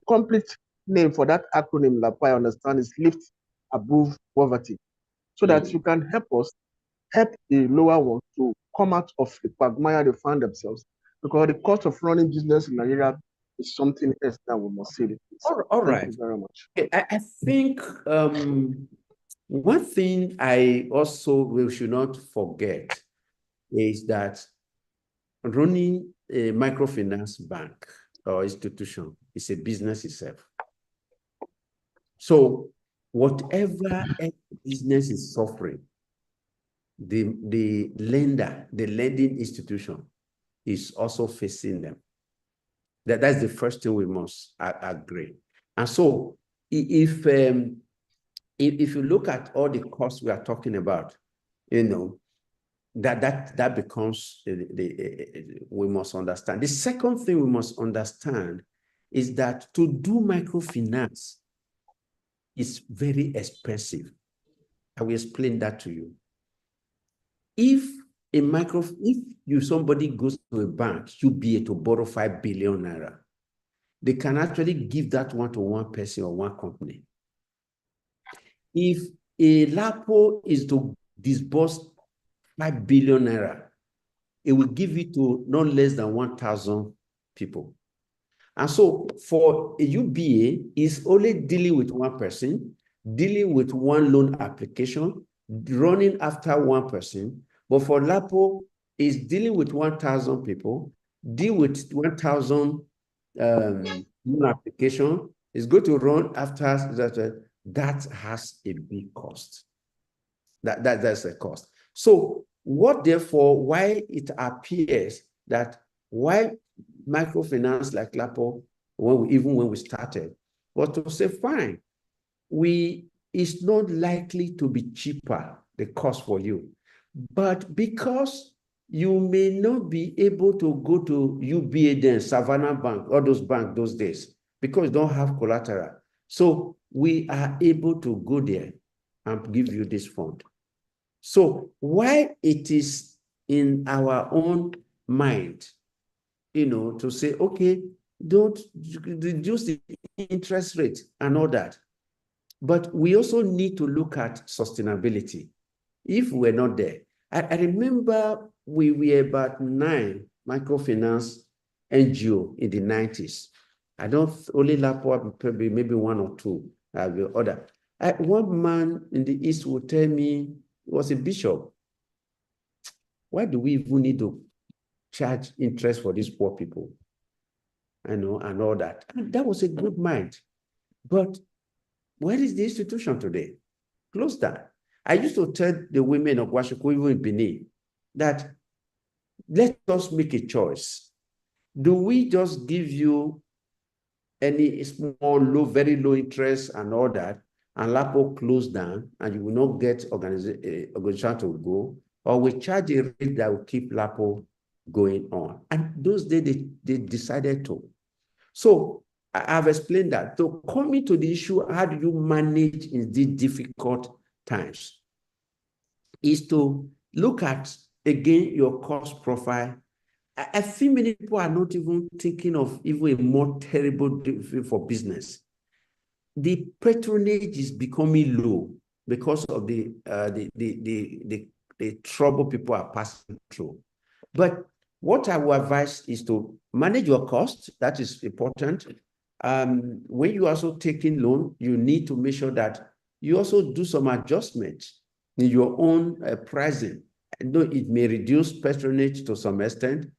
complete name for that acronym, LAPO, I understand, is Lift Above Poverty, so that you can help the lower ones to come out of the quagmire they find themselves. Because the cost of running business in Nigeria is something else that we must say. All right. Thank you very much. I think one thing we should not forget is that running a microfinance bank or institution is a business itself. So whatever business is suffering, the lending institution is also facing them. That's the first thing we must agree. And so if you look at all the costs we are talking about, that becomes we must understand. The second thing we must understand is that to do microfinance is very expensive. I will explain that to you. If somebody goes to a bank, UBA, to borrow 5 billion naira, they can actually give that one to one person or one company. If a LAPO is to disburse 5 billion naira, it will give it to not less than 1,000 people. And so for a UBA, is only dealing with one person, dealing with one loan application, running after one person. But for LAPO, is dealing with 1,000 people, deal with 1,000 loan application, is going to run after that. That has a big cost. That's a cost. So what therefore, why it appears that why microfinance like LAPO, even when we started, was to say, fine, it's not likely to be cheaper, the cost for you. But because you may not be able to go to UBA then, Savannah Bank, all those banks those days, because you don't have collateral. So we are able to go there and give you this fund. So why it is in our own mind, to say, okay, don't reduce the interest rate and all that. But we also need to look at sustainability. If we're not there, I remember we were about 9 microfinance NGO in the 90s. I don't only LAPO, maybe 1 or 2, the other. One man in the East would tell me, he was a bishop, why do we even need to charge interest for these poor people? And all that. And that was a good mind. But where is the institution today? Close down. I used to tell the women of Washuku, even in Benin, that let us make a choice. Do we just give you any small, very low interest and all that, and LAPO close down, and you will not get organization to go, or we charge a rate that will keep LAPO going on? And those days, they decided to. So I've explained that. So coming to the issue, how do you manage in these difficult times, is to look at, again, your cost profile. I think many people are not even thinking of even a more terrible thing for business. The patronage is becoming low because of the trouble people are passing through. But what I would advise is to manage your costs. That is important. When you are also taking loan, you need to make sure that you also do some adjustments in your own pricing. Though it may reduce patronage to some extent,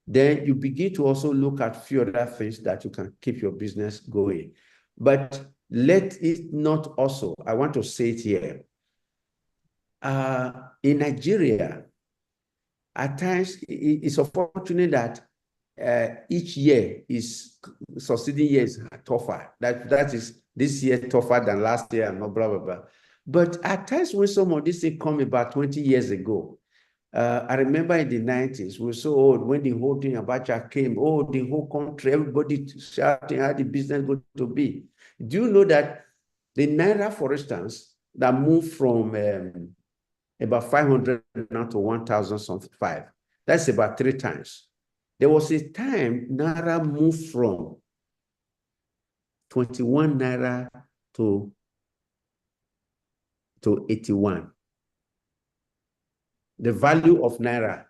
then you begin to also look at few other things that you can keep your business going. But let it not also, I want to say it here, in Nigeria, at times it's unfortunate that each year succeeding year is tougher. That is this year tougher than last year and blah, blah, blah. But at times when some of these things come about 20 years ago, I remember in the 90s, we were so old when the whole thing Abacha came, the whole country, everybody shouting how the business going to be. Do you know that the Naira, for instance, that moved from about 500 now to 1,005, that's about 3 times. There was a time Naira moved from 21 Naira to 81. The value of Naira,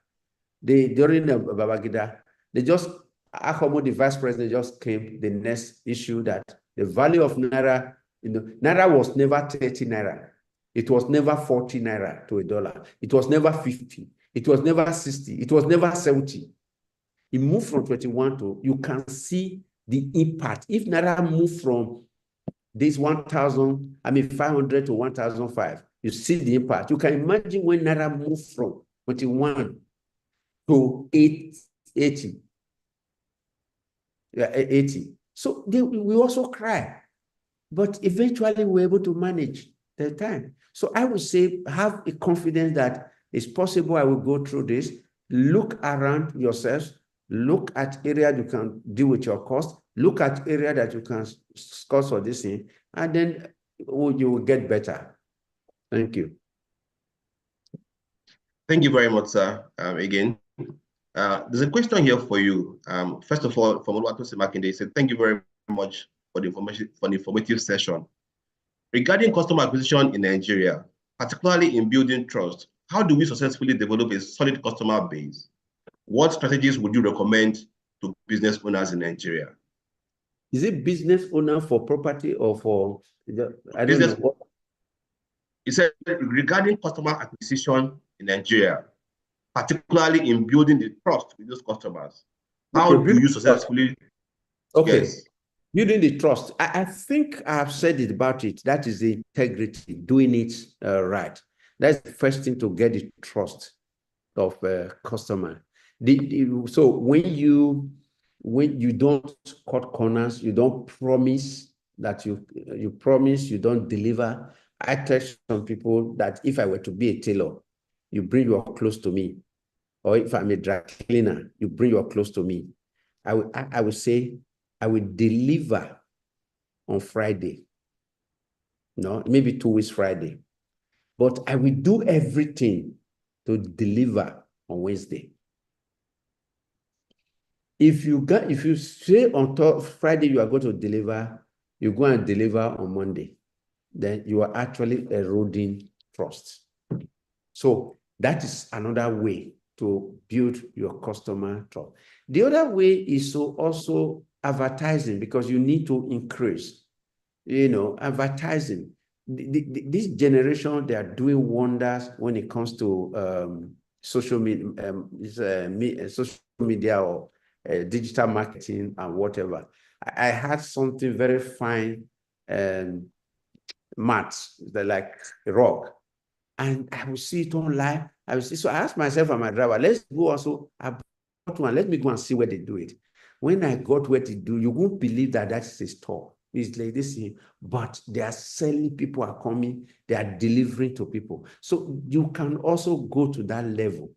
during the Babangida, they just, Akomo, the vice president, just came the next issue that the value of Naira, Naira was never 30 Naira. It was never 40 Naira to $1. It was never 50. It was never 60. It was never 70. It moved from 21 to, you can see the impact. If Naira moved from this 500 to 1,005, you see the impact. You can imagine when Naira moved from 21 to 80. Yeah, 80. So we also cry. But eventually we're able to manage the time. So I would say, have a confidence that it's possible I will go through this. Look around yourselves. look at area you can deal with your cost, look at area that you can score for this thing, and then you will get better. Thank you. Thank you very much, sir. Again, there's a question here for you. First of all, from Oluwatosin Makinde, he said, thank you very much for the information, for the informative session. Regarding customer acquisition in Nigeria, particularly in building trust, how do we successfully develop a solid customer base? What strategies would you recommend to business owners in Nigeria? Is it business owner for property or for, I don't Business, know. He said, regarding customer acquisition in Nigeria, particularly in building the trust with those customers, how do you successfully? Okay. Yes. Building the trust. I think I've said it about it. That is the integrity, doing it right. That's the first thing to get the trust of a customer. So when you don't cut corners, you don't promise that you promise, you don't deliver. I tell some people that if I were to be a tailor, you bring your clothes to me. Or if I'm a dry cleaner, you bring your clothes to me. I would say, I will deliver on Friday. No, maybe 2 weeks Friday. But I will do everything to deliver on Wednesday. If you say on Friday you are going to deliver, you go and deliver on Monday, then you are actually eroding trust. So that is another way to build your customer trust. The other way is to also advertising, because you need to increase, advertising. This generation, they are doing wonders when it comes to social media or digital marketing and whatever. I had something very fine, mats, they're like a rock, and I will see it online. So I asked myself and my driver, let's go also. Let me go and see where they do it. When I got where they do, you won't believe that that's a store. It's like this, but they are selling, people are coming, they are delivering to people. So you can also go to that level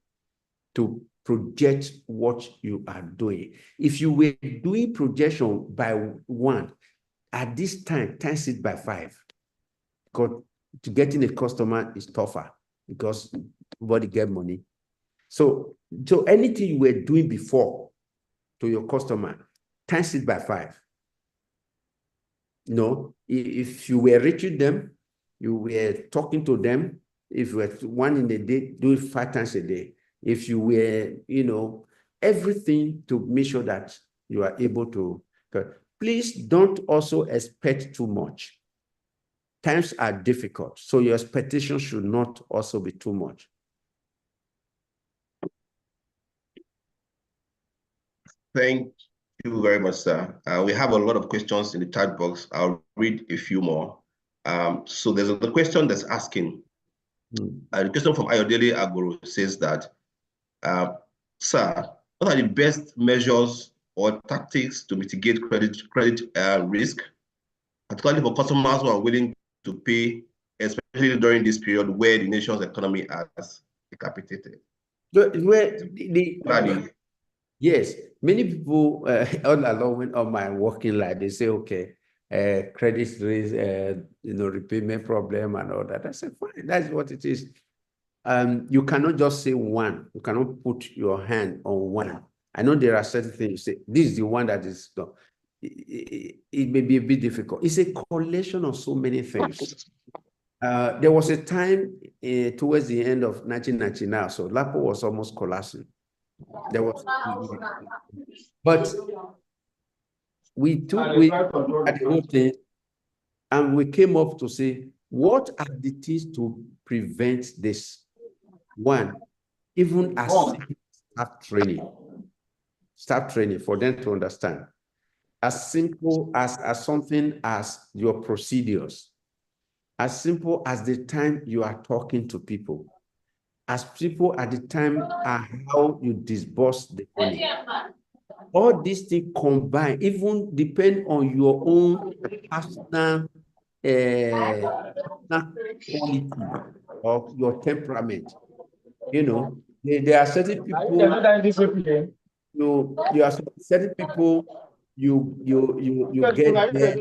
to project what you are doing. If you were doing projection by 1, at this time, times it by 5. Because to getting a customer is tougher because nobody get money. So anything you were doing before to your customer, times it by 5. If you were reaching them, you were talking to them. If you were 1 in a day, do it 5 times a day. If you were, everything to make sure that you are able to. Please don't also expect too much. Times are difficult, so your expectation should not also be too much. Thank you very much, sir. We have a lot of questions in the chat box. I'll read a few more. So there's a question that's asking, the question from Ayodele Agoro says that, sir, what are the best measures or tactics to mitigate credit risk, particularly for customers who are willing to pay, especially during this period where the nation's economy has decapitated? Yes, many people all along on my working life, they say, okay, credit risk, repayment problem and all that. I said, fine, that's what it is. You cannot just say one. You cannot put your hand on one. I know there are certain things you say, this is the one that is, it may be a bit difficult. It's a collation of so many things. There was a time towards the end of 1999, so Lapo was almost collapsing. But we at the whole thing, and we came up to say, what are the things to prevent this? One, even as staff training for them to understand. As simple as something as your procedures, as simple as the time you are talking to people, as simple at the time how you disburse the money. All these things combined, even depend on your own personal quality of your temperament. There are certain people. you are certain people, you get there,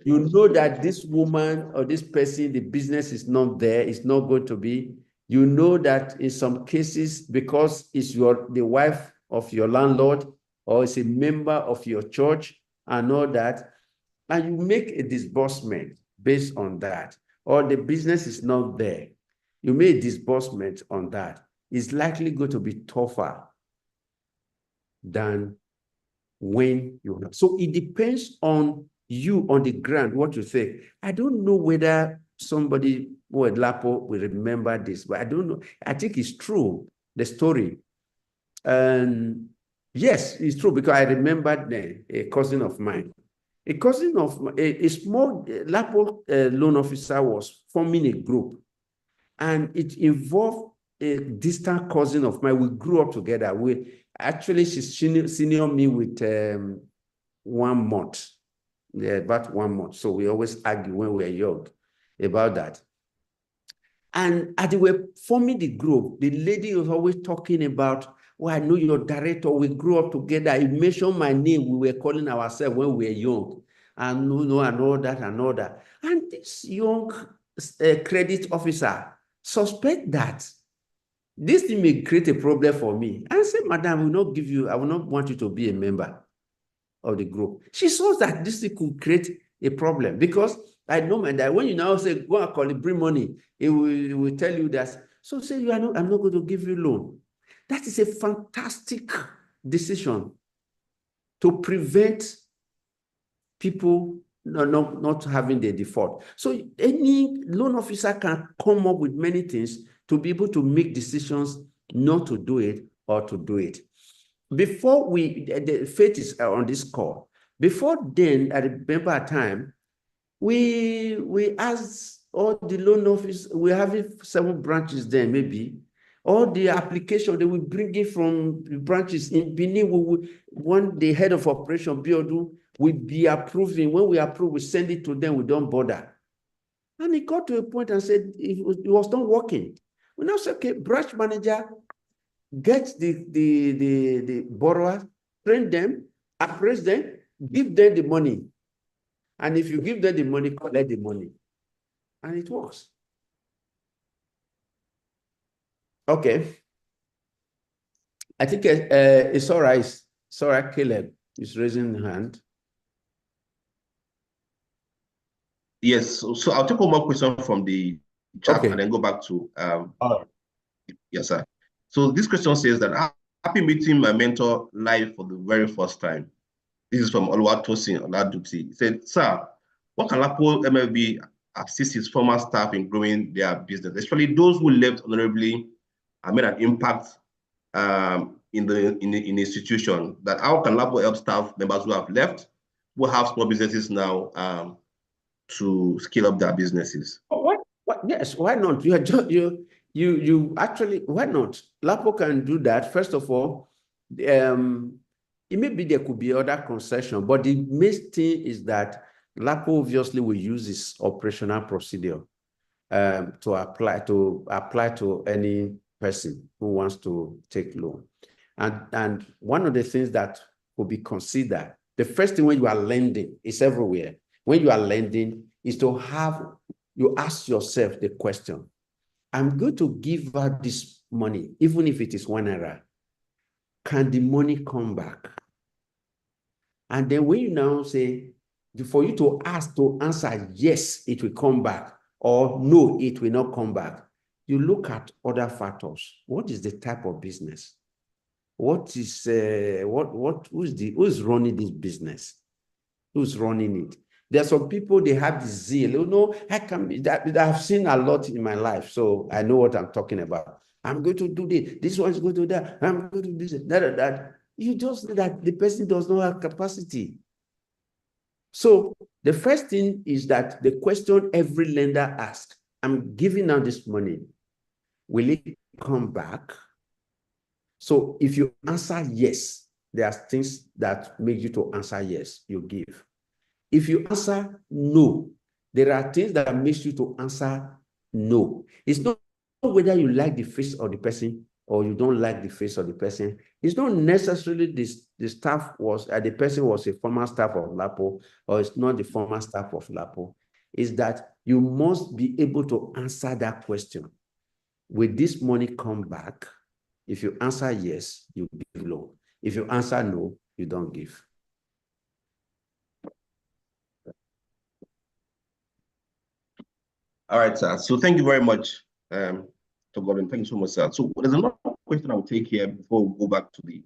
you know that this woman or this person, the business is not there, it's not going to be. You know that in some cases, because it's the wife of your landlord or it's a member of your church and all that, and you make a disbursement based on that, or the business is not there, you make a disbursement on that, it's likely going to be tougher than when you have. So it depends on you on the ground, what you think. I don't know whether somebody who at Lapo will remember this, but I don't know. I think it's true, the story. And yes, it's true, because I remembered a cousin of mine. A cousin of a small Lapo loan officer was forming a group, and it involved a distant cousin of mine. We grew up together. She's senior me with 1 month, about 1 month. So we always argue when we were young about that. And as they were forming the group, the lady was always talking about, well, I know your director, we grew up together. He mentioned my name. We were calling ourselves when we were young. And and all that and all that. And this young credit officer suspect that this thing may create a problem for me. And I said, Madam, I will not want you to be a member of the group. She saw that this thing could create a problem, because I know that when you now say, go and call it, bring money, it will tell you that. So say, I'm not going to give you loan. That is a fantastic decision to prevent people not having the default. So any loan officer can come up with many things to be able to make decisions not to do it or to do it. Before the faith is on this call. Before then, I remember a time we asked all the loan office, we have 7 branches then, maybe. All the application, they will bring it from the branches in Benin. The head of operation, Biodu, will be approving. When we approve, we send it to them, we don't bother. And he got to a point and said it was not working. We now said, okay, branch manager, get the borrower, train them, appraise them, give them the money. And if you give them the money, collect the money. And it works. Okay. I think it's all right. It's all right, Caleb is raising the hand. Yes, so I'll take one more question from the chat Okay. and then go back to All right. yes, sir. So this question says that happy meeting my mentor live for the very first time. This is from Oluwatosin Oladuti. He said, sir, what can Lapo MFB assist his former staff in growing their business, especially those who left honorably and made an impact in the institution? That how can Lapo help staff members who have left, who have small businesses now, to scale up their businesses? What? Yes, why not? You actually, why not? Lapo can do that. First of all, it may be there could be other concession, but the main thing is that Lapo obviously will use its operational procedure to apply to any person who wants to take loan. And one of the things that will be considered, the first thing when you are lending, is everywhere. When you are lending, is to you ask yourself the question, I'm going to give out this money, even if it is 1 naira. Can the money come back? And then when you now say, for you to answer, yes, it will come back, or no, it will not come back, you look at other factors. What is the type of business? What is, who's running this business? Who's running it? There are some people, they have the zeal. I can be that. I've seen a lot in my life, so I know what I'm talking about. I'm going to do this. This one's going to do that. I'm going to do this, that. You just that the person does not have capacity. So the first thing is that the question every lender asks, I'm giving out this money. Will it come back? So if you answer yes, there are things that make you to answer yes, you give. If you answer no, there are things that makes you to answer no. It's not whether you like the face of the person or you don't like the face of the person, it's not necessarily the staff was, the person was a former staff of LAPO, or it's not the former staff of LAPO. Is that you must be able to answer that question. Will this money come back? If you answer yes, you give loan. If you answer no, you don't give. All right, sir. So thank you very much, to Gordon. Thank you so much, sir. So there's another question I will take here before we go back to the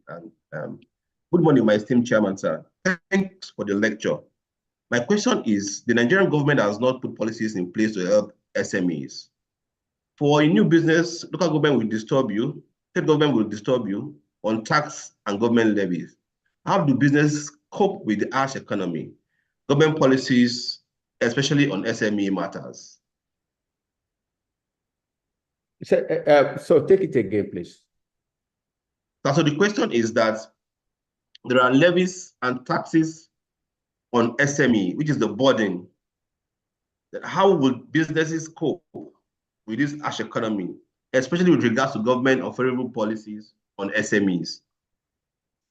good morning, my esteemed chairman, sir. Thanks for the lecture. My question is, the Nigerian government has not put policies in place to help SMEs. For a new business, local government will disturb you, state government will disturb you on tax and government levies. How do business cope with the harsh economy, government policies, especially on SME matters? So take it again, please. So the question is that there are levies and taxes on SME, which is the burden. How would businesses cope with this harsh economy, especially with regards to government or favorable policies on SMEs?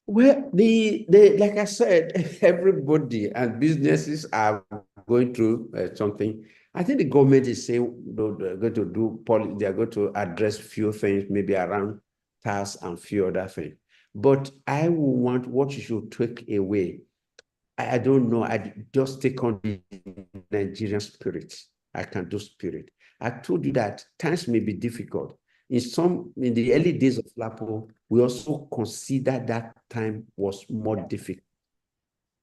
Well, like I said, everybody and businesses are going through something. I think the government is saying they're going to do they are going to address few things, maybe around tax and few other things. But I will want what you should take away. I don't know. I just take on the Nigerian spirit. I can do spirit. I told you that times may be difficult. In the early days of LAPO, we also consider that time was more difficult.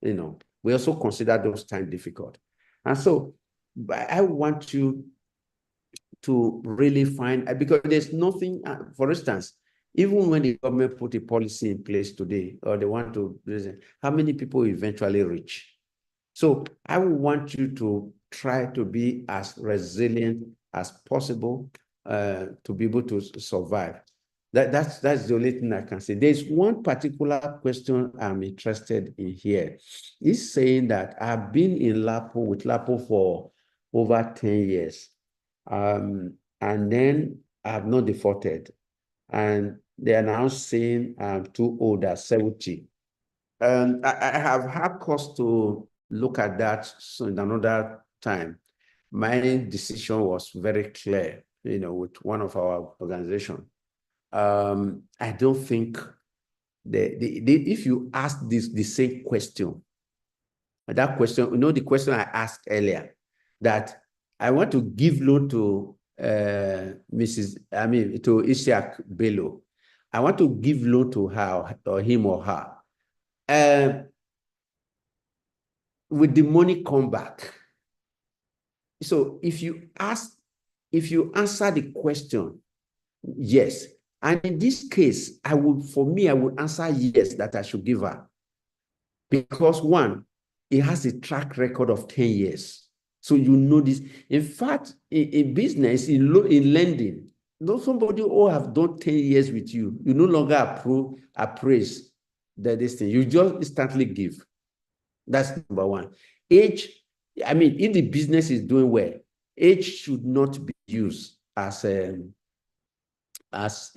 We also consider those times difficult. And so I want you to really find, because there's nothing, for instance, even when the government put a policy in place today, or they want to, how many people eventually reach? So I want you to try to be as resilient as possible to be able to survive. That's the only thing I can say. There's one particular question I'm interested in here. He's saying that I've been in with LAPO for over 10 years. And then I've not defaulted. And they are now saying I'm too old at 70. And I have had cause to look at that in another time. My decision was very clear, with one of our organizations. I don't think if you ask the same question, that question, the question I asked earlier, that I want to give loan to to Ishaq Bello. I want to give loan to her or him or her. Will the money come back? So if you answer the question, yes. And in this case, I would answer yes, that I should give her. Because one, it has a track record of 10 years. So you know this. In fact, in business, in lending, somebody who have done 10 years with you, you no longer appraise this thing. You just instantly give. That's number one. Age, if the business is doing well, age should not be used as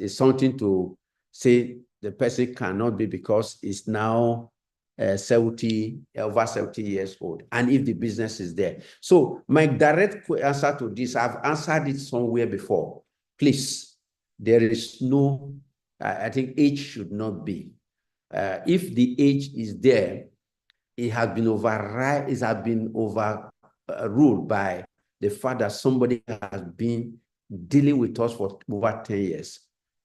something to say the person cannot be because it's now over 70 years old, and if the business is there. So my direct answer to this, I've answered it somewhere before. Please, there is no, I think age should not be. If the age is there, it has been overruled by the fact that somebody has been dealing with us for over 10 years,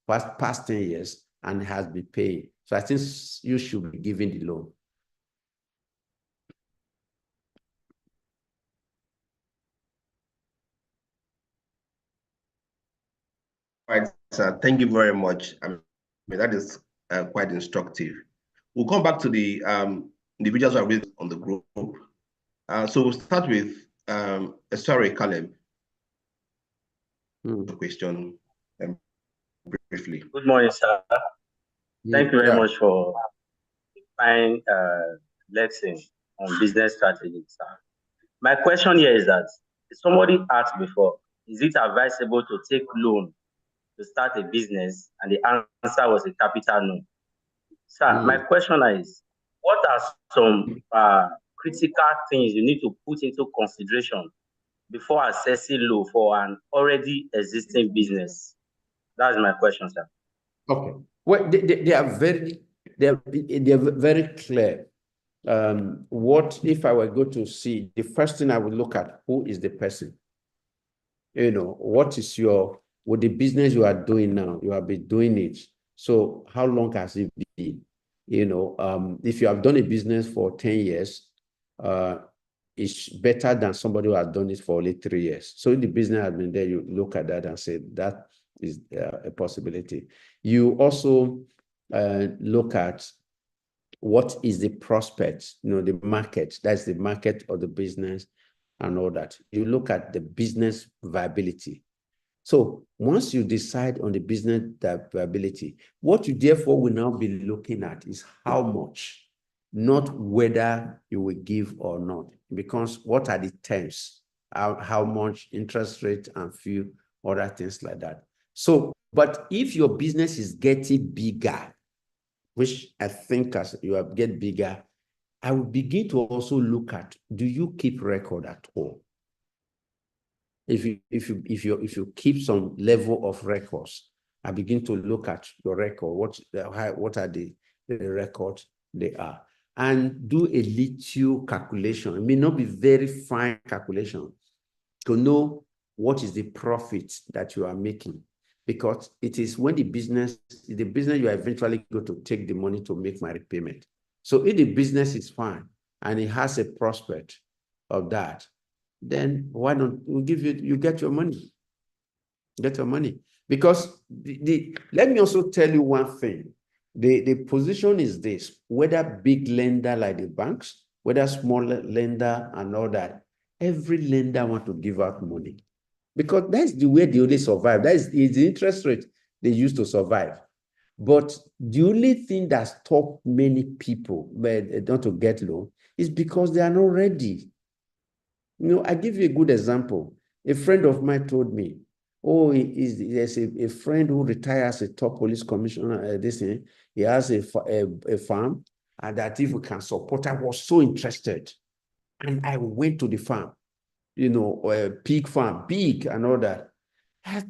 past 10 years, and has been paying. So I think you should be giving the loan. All right, sir. Thank you very much. That is quite instructive. We'll come back to the individuals who are raised on the group. So we'll start with Estori Caleb. Question briefly. Good morning, sir. Thank you very much for the fine lesson on business strategy, sir. My question here is that somebody asked before, is it advisable to take loan to start a business, and the answer was a capital no. Sir, my question is, what are some critical things you need to put into consideration before assessing loan for an already existing business? That's my question, sir. Okay. Well, they are very clear. What if I were going to see, the first thing I would look at, who is the person? You know, what is with the business you are doing now, you have been doing it. So how long has it been? You know, if you have done a business for 10 years, it's better than somebody who has done it for only 3 years. So if the business has been there, you look at that and say that is a possibility. You also look at what is the prospect, you know, the market, that's the market of the business and all that. You look at the business viability. So once you decide on the business viability, what you therefore will now be looking at is how much, not whether you will give or not, because what are the terms, how much interest rate and few other things like that. So, but if your business is getting bigger, which I think as you get bigger, I will begin to also look at, do you keep record at all? If you keep some level of records, I begin to look at your record, what are the records they are, and do a little calculation. It may not be very fine calculation to know what is the profit that you are making, because it is when the business you are eventually going to take the money to make my repayment. So if the business is fine and it has a prospect of that, then why don't we give you get your money? Get your money. Because let me also tell you one thing. The position is this: whether big lender like the banks, whether small lender and all that, every lender want to give out money, because that's the way they only survive. That is the interest rate they use to survive. But the only thing that stops many people not to get loan is because they are not ready. You know, I give you a good example. A friend of mine told me, oh, there's a friend who retires a top police commissioner, he has a farm, and that if we can support, I was so interested. And I went to the farm, you know, a pig farm, big and all that.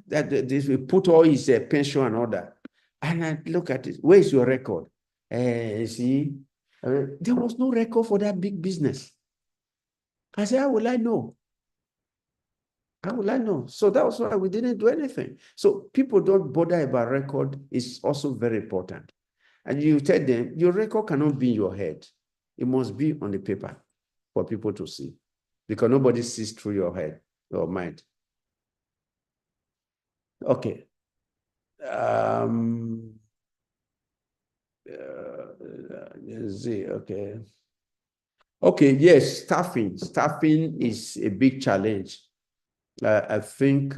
They put all his pension and all that. And I look at it, where's your record? See, there was no record for that big business. I said, how will I know? How will I know? So that was why we didn't do anything. So people don't bother about record. It's also very important. And you tell them, your record cannot be in your head. It must be on the paper for people to see, because nobody sees through your head, your mind. Okay. Okay. Okay, yes, staffing. Staffing is a big challenge. I think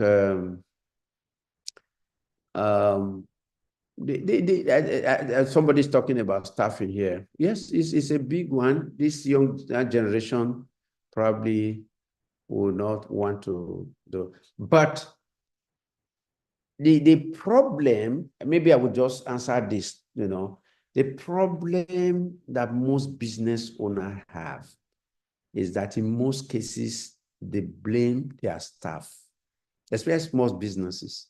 somebody's talking about staffing here. Yes, it's a big one. This young generation probably will not want to do. But the problem, maybe I would just answer this, you know, the problem that most business owners have is that in most cases, they blame their staff, especially small businesses.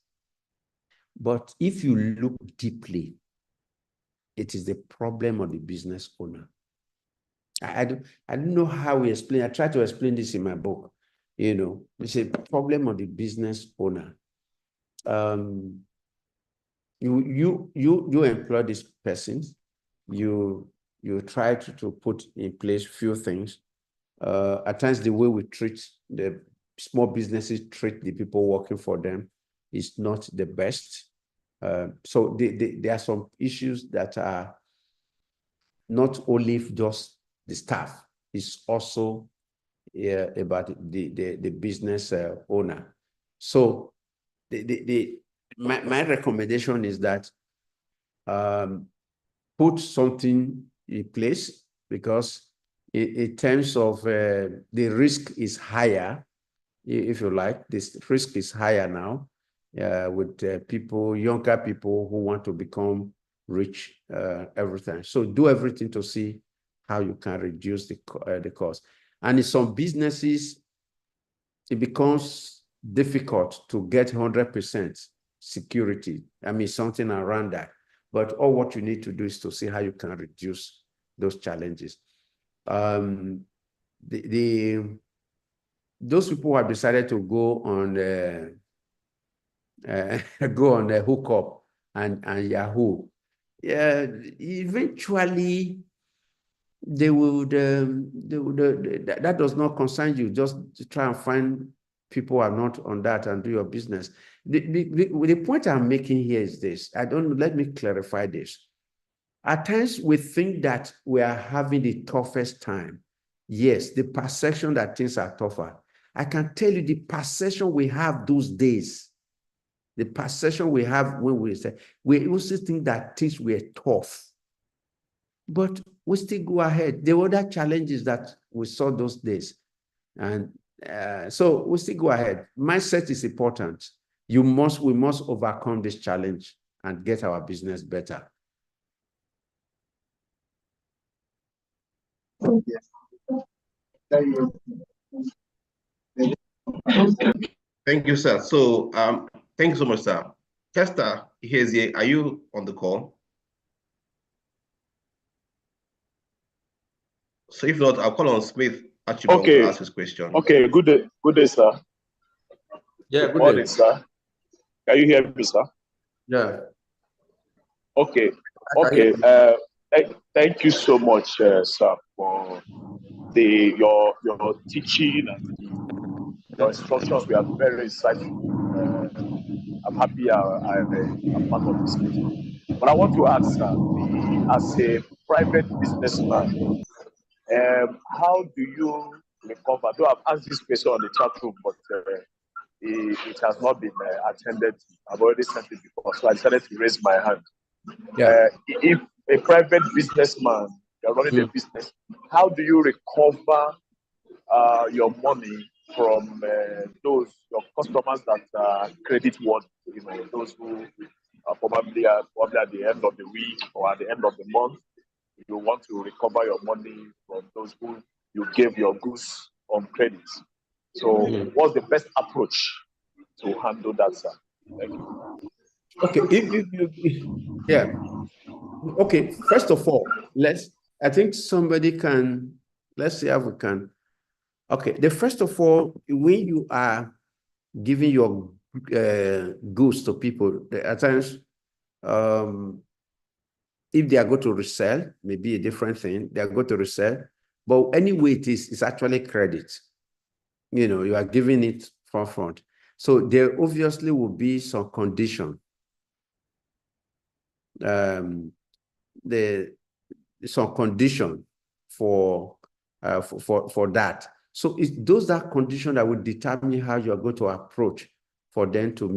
But if you look deeply, it is the problem of the business owner. I don't know how we explain. I try to explain this in my book. You know, it's a problem of the business owner. You employ this person. You try to put in place few things. At times, the way we treat the small businesses, treat the people working for them is not the best. So there are some issues that are not only just the staff, it's also about the business owner. So my recommendation is that put something in place, because in terms of the risk is higher, if you like, this risk is higher now. with people, younger people who want to become rich everything. So do everything to see how you can reduce the cost. And in some businesses, it becomes difficult to get 100% security. I mean, something around that. But all what you need to do is to see how you can reduce those challenges. Those people who have decided to go on a hookup and Yahoo, yeah, eventually they would, that does not concern you. Just to try and find people who are not on that and do your business. The point I'm making here is this. Let me clarify this. At times we think that we are having the toughest time. Yes, the perception that things are tougher. I can tell you the perception we have those days, the perception we have when we also think that things were tough. But we still go ahead. There were other challenges that we saw those days. And so we still go ahead. Mindset is important. We must overcome this challenge and get our business better. Thank you, sir. So thank you so much, sir. Kester, here's here. Are you on the call? So if not, I'll call on Smith Archibald to ask his question. Okay, good day, sir. Yeah, good morning, sir. Can you hear me, sir? Yeah. Okay. Thank you so much, sir, for your teaching and your instructions. We are very insightful. I'm happy I'm part of this meeting. But I want to ask, sir, as a private businessman, how do you recover? Though I've asked this question on the chat room, but it has not been attended. I've already sent it before, so I decided to raise my hand. Yeah. If a private businessman, you're running a business, how do you recover your money from your customers that are credit worthy? You know, those who are probably at the end of the week or at the end of the month. You want to recover your money from those who you gave your goods on credit. So what's the best approach to handle that, sir? Thank you. Okay, yeah. Okay, first of all, I think somebody can, let's see how we can. Okay, first of all, when you are giving your goods to people, at times, if they are going to resell, maybe a different thing, they are going to resell. But anyway, it's actually credit. You know, you are giving it front. So there obviously will be some condition. Some condition for that. So it's those that condition that will determine how you are going to approach for them to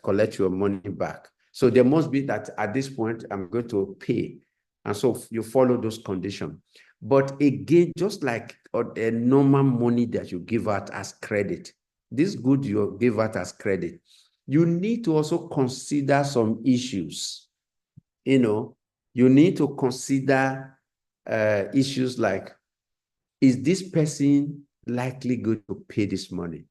collect your money back. So there must be that at this point, I'm going to pay. And so you follow those conditions. But again, just like a normal money that you give out as credit, this good you give out as credit, you need to also consider some issues. You know, you need to consider issues like, is this person likely going to pay this money?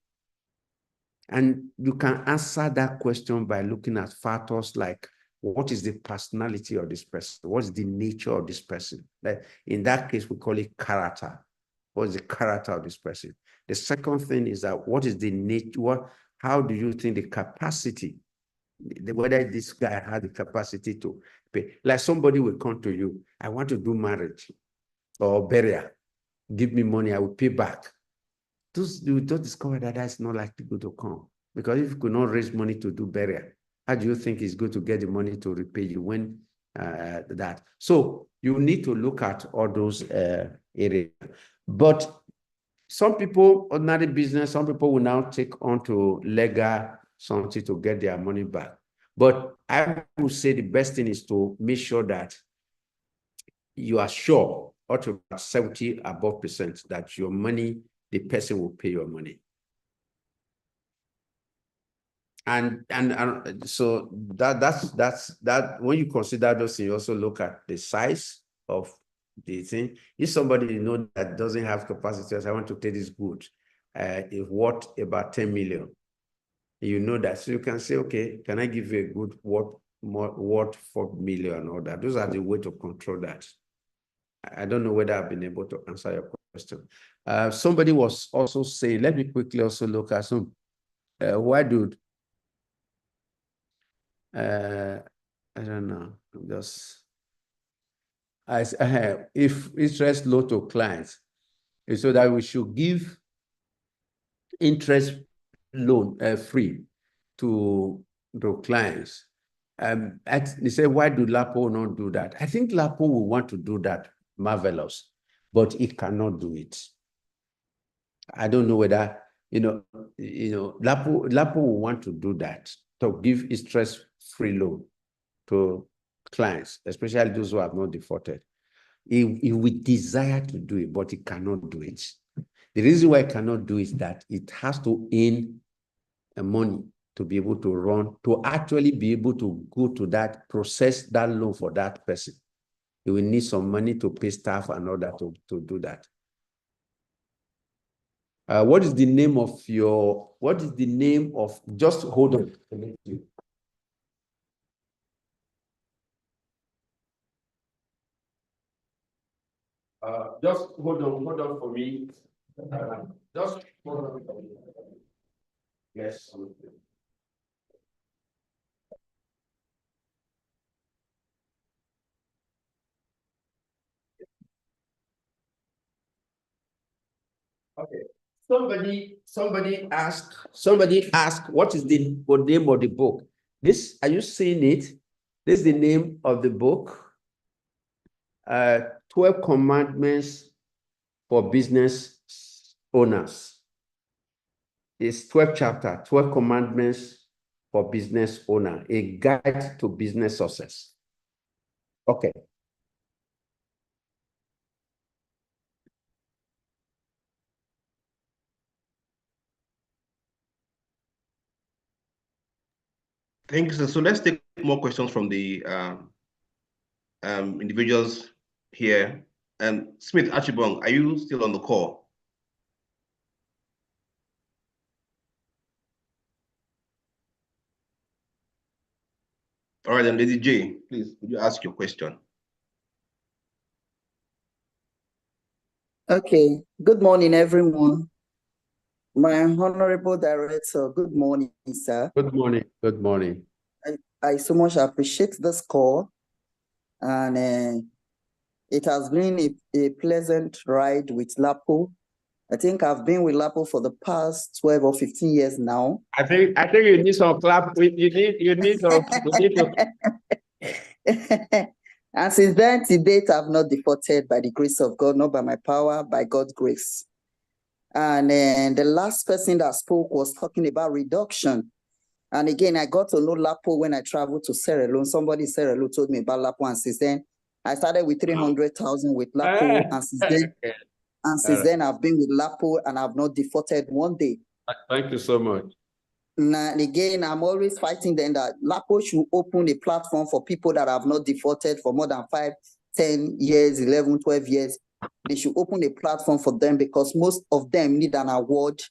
And you can answer that question by looking at factors like, what is the personality of this person? What's the nature of this person? Like in that case, we call it character. What is the character of this person? The second thing is that what is the nature? How do you think the capacity, whether this guy has the capacity to pay? Like somebody will come to you, I want to do marriage or burial. Give me money, I will pay back. You don't discover that that's not likely going to come. Because if you could not raise money to do burial, how do you think he's going to get the money to repay you when that? So you need to look at all those areas. But some people, ordinary business, some people will now take on to legal something to get their money back. But I would say the best thing is to make sure that you are sure, or to about 70% above that your money, the person will pay your money. And so that's when you consider those things, you also look at the size of the thing. If somebody you know that doesn't have capacity, I want to take this good, is worth about 10 million. You know that, so you can say, okay, can I give you a good worth 4 million or that? Those are the way to control that. I don't know whether I've been able to answer your question. Somebody was also saying, let me quickly also look at some. Why do I don't know. Just if interest low to clients, so that we should give interest loan free to clients. They say, why do LAPO not do that? I think LAPO will want to do that, marvelous, but it cannot do it. I don't know whether LAPO will want to do that, to give interest-free loan to clients, especially those who have not defaulted. It will desire to do it, but it cannot do it. The reason why it cannot do is that it has to earn money to be able to run, to actually be able to go to that, process that loan for that person. You will need some money to pay staff and all that to do that. What is the name of just hold on. Just hold on for me. Just hold on for me. Yes. Okay. Somebody asked, what is the name of the book? This, are you seeing it? This is the name of the book. 12 Commandments for Business Owners. It's 12 chapter, 12 Commandments for Business Owner, a guide to business success. Okay. Thank you. So let's take more questions from the individuals here. Smith Achibong, are you still on the call? All right, then, Lady J, please, would you ask your question? Okay. Good morning, everyone. My honorable director, good morning, sir. Good morning. Good morning. I so much appreciate this call, and it has been a pleasant ride with LAPO. I think I've been with LAPO for the past 12 or 15 years now. I think you need some clap. You need to. And since then to date, I've not defaulted by the grace of God, not by my power, by God's grace. And the last person that spoke was talking about reduction. And again, I got to know LAPO when I traveled to Sierra Leone. Somebody in Sierra Leone told me about LAPO, and since then, I started with 300,000 with LAPO, and since then, I've been with LAPO, and I've not defaulted one day. Thank you so much. And again, I'm always fighting them that LAPO should open a platform for people that have not defaulted for more than 5, 10 years, 11, 12 years. They should open a platform for them because most of them need an award.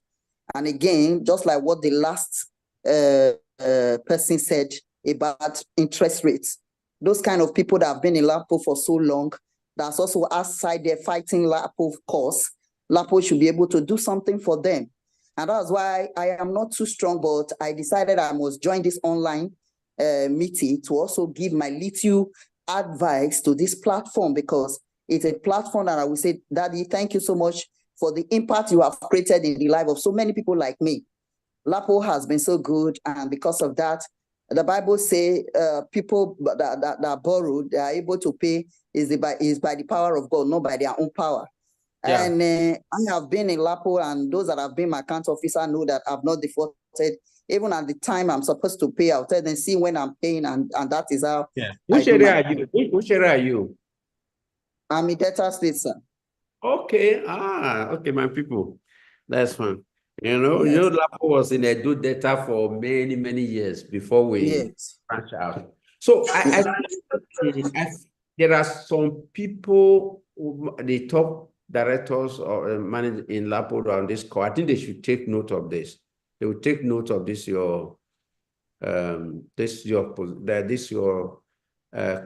And again, just like what the last person said about interest rates, those kind of people that have been in LAPO for so long, that's also outside there fighting LAPO cause, LAPO should be able to do something for them. And that's why I am not too strong, but I decided I must join this online meeting to also give my little advice to this platform, because it's a platform that I will say, Daddy, thank you so much for the impact you have created in the life of so many people like me. LAPO has been so good, and because of that, the Bible says people that borrow, they are able to pay is by the power of God, not by their own power. Yeah. And I have been in LAPO, and those that have been my account officer know that I've not defaulted. Even at the time I'm supposed to pay, I'll tell them, see when I'm paying, and that is how. Yeah. Which area are you? Which area are you? I'm in Delta State, sir. Okay. Okay, my people. That's fine. You know, Lapo was in Edo data for many, many years before we branch out. So I think there are some people, the top directors or managers in Lapo on this call. I think they should take note of this. They will take note of this your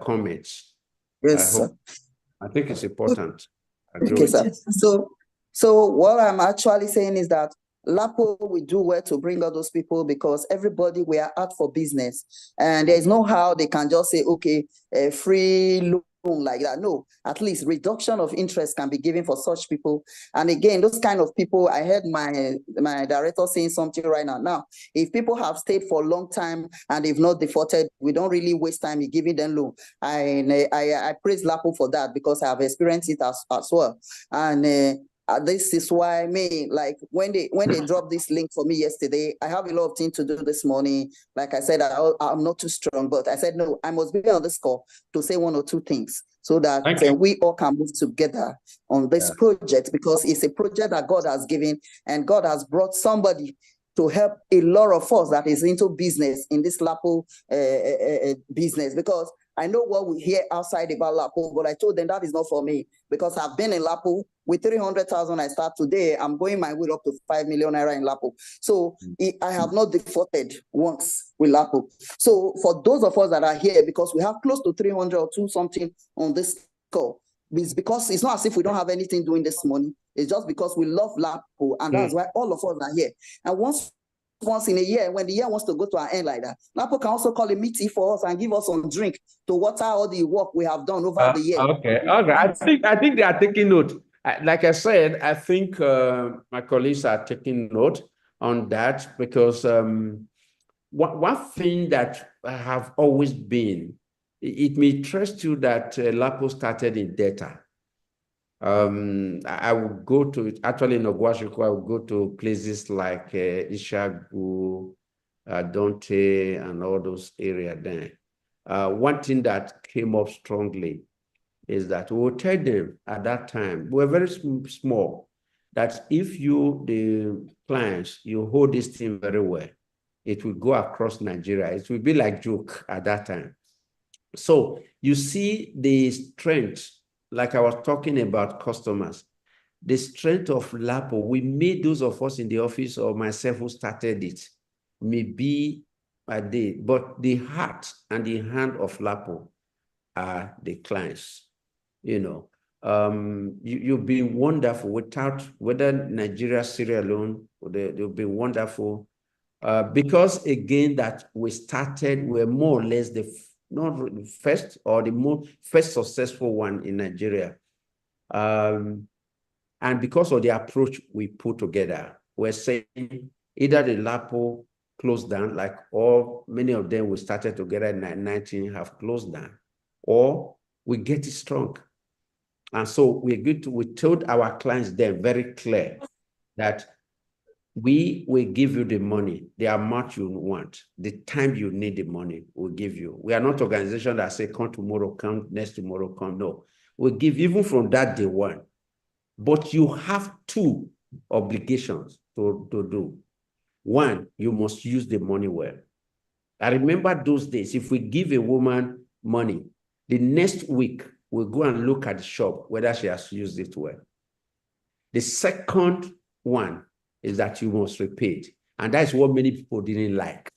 comments. Yes, sir. I think it's important. Okay, sir. So what I'm actually saying is that Lapo will do well to bring all those people because everybody, we are out for business, and there's no how they can just say, okay, free loan like that. No, at least reduction of interest can be given for such people. And again, those kind of people, I heard my director saying something right now. Now, if people have stayed for a long time and they've not defaulted, we don't really waste time in giving them loan. I praise Lapo for that because I have experienced it as well. And this is why when they dropped this link for me yesterday, I have a lot of things to do this morning. Like I said, I'm not too strong, but I said, no, I must be on this call to say one or two things so that we all can move together on this project, because it's a project that God has given, and God has brought somebody to help a lot of us that is into business in this Lapo business, because I know what we hear outside about Lapo, but I told them that is not for me, because I've been in Lapo with 300,000. I start today. I'm going my way up to 5 million naira in Lapo. So I have not defaulted once with Lapo. So for those of us that are here, because we have close to 300 or 2 something on this call, it's because it's not as if we don't have anything doing this morning. It's just because we love Lapo, and that's why all of us are here. And once in a year, when the year wants to go to an end like that, Lapo can also call a meeting for us and give us some drink to water all the work we have done over the year. Okay. I think they are taking note. Like I said, I think my colleagues are taking note on that, because one thing that I have always been, it may interest you that Lapo started in data. I would go to, actually in Ogwashiko, I would go to places like Ishagu, Dante, and all those areas there. One thing that came up strongly is that we will tell them at that time, we were very small, that if you, the clients, you hold this thing very well, it will go across Nigeria. It will be like joke at that time. So you see the strength, like I was talking about customers, the strength of Lapo. We made those of us in the office, or myself who started it, maybe a day, but the heart and the hand of Lapo are the clients. You've been wonderful. Without, whether Nigeria, Syria alone, they'll be wonderful. Because again, that we started, we're more or less not the first or the first successful one in Nigeria. And because of the approach we put together, we're saying either the Lapo closed down, like many of them we started together in 19 have closed down, or we get it strong. And so we told our clients then very clear that we will give you the money, the amount you want, the time you need the money, we'll give you. We are not an organization that say, come tomorrow, come next tomorrow, come. No, we'll give even from that day one. But you have 2 obligations to do. One, you must use the money well. I remember those days, if we give a woman money, the next week, we'll go and look at the shop, whether she has used it well. The second one is that you must repay it. And that's what many people didn't like.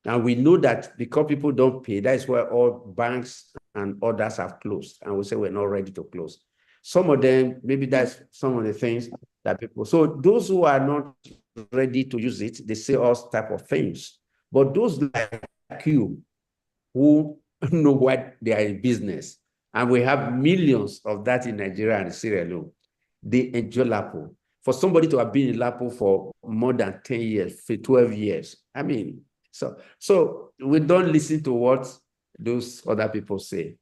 And we know that because people don't pay, that's why all banks and others have closed. And we say we're not ready to close. Some of them, maybe that's some of the things that people, so those who are not ready to use it, they say all type of things. But those like you who know what they are in business, and we have millions of that in Nigeria and Syria alone, they enjoy Lapo. For somebody to have been in Lapo for more than 10 years, for 12 years, I mean, so we don't listen to what those other people say.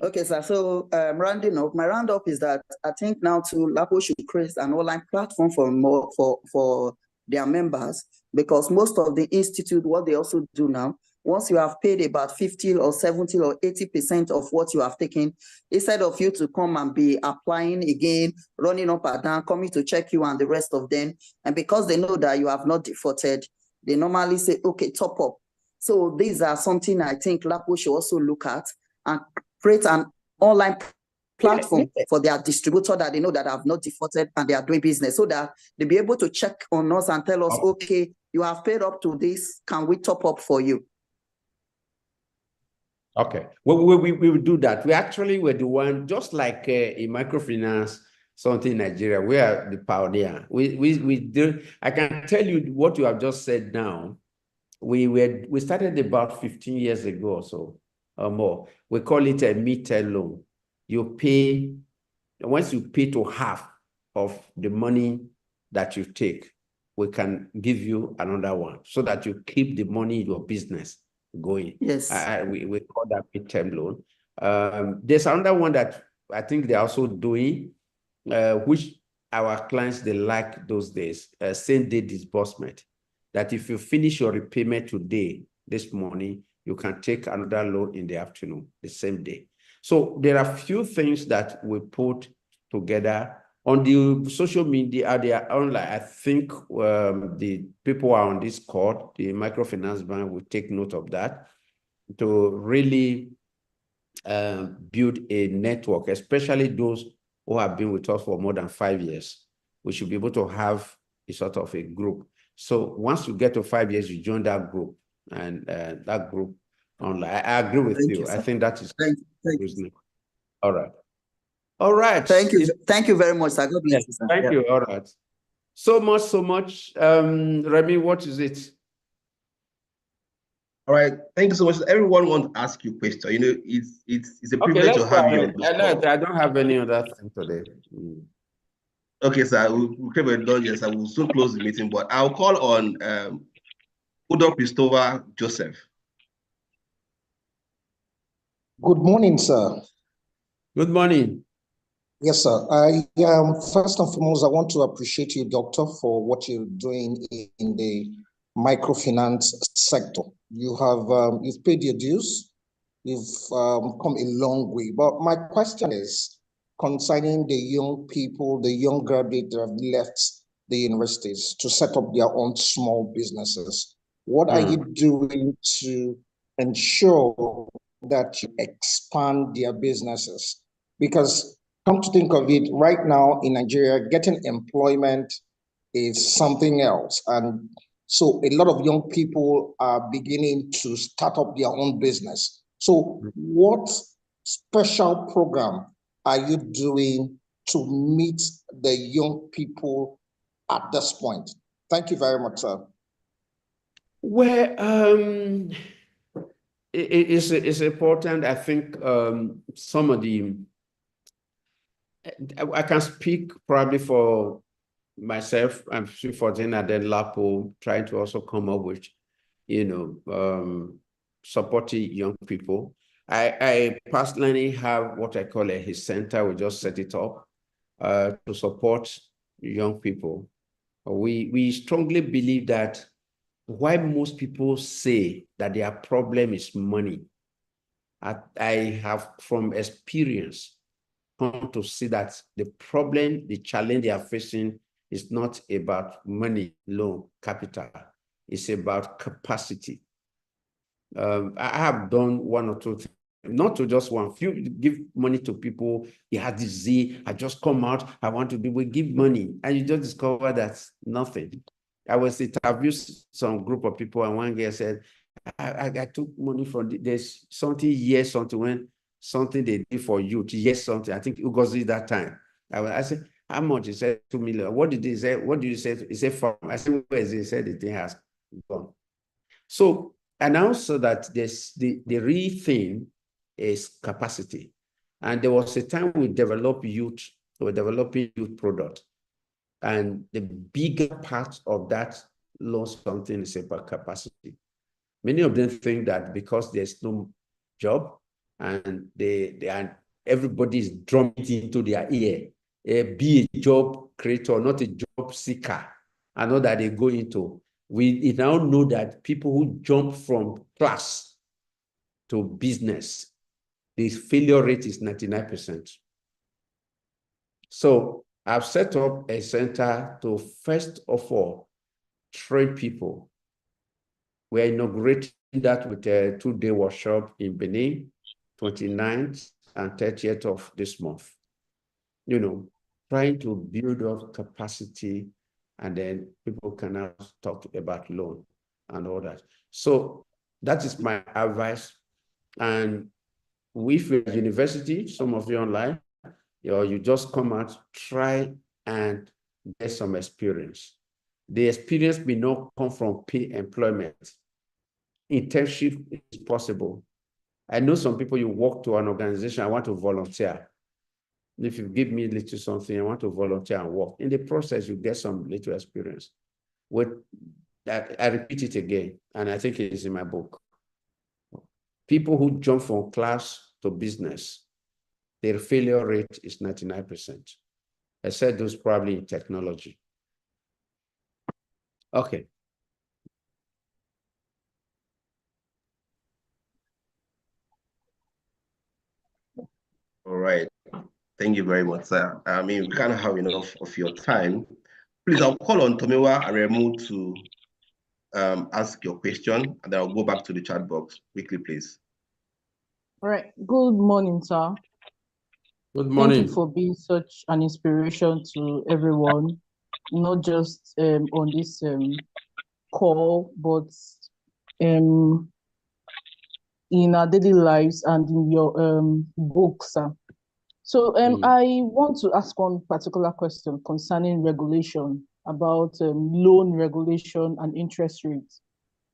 Okay, sir. So rounding up, my roundup is that I think now too, Lapo should create an online platform for their members, because most of the institute, what they also do now, once you have paid about 50 or 70 or 80% of what you have taken, instead of you to come and be applying again, running up and down, coming to check you and the rest of them, and because they know that you have not defaulted, they normally say, okay, top up. So these are something I think LAPO should also look at and create an online platform for their distributor that they know that have not defaulted and they are doing business, so that they'll be able to check on us and tell us, okay, you have paid up to this, can we top up for you? Okay, well, we will do that. We actually were the one, just like in microfinance, something in Nigeria, we are the pioneer. We do. I can tell you what you have just said now. We started about 15 years ago or so, or more. We call it a mid-term loan. You pay, once you pay to half of the money that you take, we can give you another one so that you keep the money in your business going. Yes. We call that mid-term loan. There's another one that I think they're also doing, which our clients, they like those days, same-day disbursement. That if you finish your repayment today, this morning, you can take another loan in the afternoon, the same day. So there are a few things that we put together on the social media. They are online. I think the people are on this call, the microfinance bank will take note of that to really build a network, especially those who have been with us for more than 5 years. We should be able to have a sort of a group. So once you get to 5 years, you join that group, and that group online. I agree with you. I think that is reasonable. All right. All right. Thank you. Thank you very much, sir. God bless you, sir. Thank you. All right. So much. Remy, what is it? All right. Thank you so much. Everyone wants to ask you a question. You know, it's a privilege to have you on this call. I don't have any other thing today. Okay, sir. We'll keep it done. Yes, I will soon close the meeting, but I'll call on Udo Christopher Joseph. Good morning, sir. Good morning. Yes, sir. First and foremost, I want to appreciate you, doctor, for what you're doing in the microfinance sector. You have you've paid your dues. You've come a long way. But my question is concerning the young people, the young graduates that have left the universities to set up their own small businesses. What are you doing to ensure that you expand their businesses? Because come to think of it, right now in Nigeria, getting employment is something else. And so a lot of young people are beginning to start up their own business. So what special program are you doing to meet the young people at this point? Thank you very much, sir. Well, it's important. I think some of the, I can speak probably for myself, I'm speaking for Jen and then LAPO, trying to also come up with, supporting young people. I personally have what I call a HIS center. We just set it up to support young people. We strongly believe that why most people say that their problem is money, I have from experience come to see that the problem, the challenge they are facing is not about money, loan, capital. It's about capacity. I have done one or two things, not to just one. Few give money to people. He has disease. I just come out. I want to do. We give money, and you just discover that's nothing. I was interviewing some group of people, and one guy said, I took money from there's something yes, something when something they did for youth, yes, something. I think Ugozi that time. I said, how much? He said 2 million. What did he say? What do you say? He said, farm. I said, where is it? He said the thing has gone. So, and also that there's the real thing is capacity. And there was a time we developing youth product. And the bigger part of that loss something is about capacity. Many of them think that because there's no job and everybody is drumming into their ear, be a job creator, not a job seeker, and not that they go into. We now know that people who jump from class to business, the failure rate is 99%. So I've set up a center to first of all train people. We're inaugurating that with a 2-day workshop in Benin, 29th and 30th of this month. You know, trying to build up capacity, and then people can now talk about loan and all that. So that is my advice. And with your university, some of you online, or you just come out, try and get some experience. The experience may not come from paid employment. Internship is possible. I know some people, you work to an organization, I want to volunteer. If you give me a little something, I want to volunteer and work. In the process, you get some little experience. With that, I repeat it again, and I think it is in my book. People who jump from class to business, their failure rate is 99%. I said those probably in technology. Okay. All right. Thank you very much, sir. I mean, we can't have enough of your time. Please, I'll call on Tomiwa Aremu to ask your question, and then I'll go back to the chat box quickly, please. All right. Good morning, sir. Good morning. Thank you for being such an inspiration to everyone, not just on this call, but in our daily lives and in your books, sir. So I want to ask one particular question concerning regulation about loan regulation and interest rates.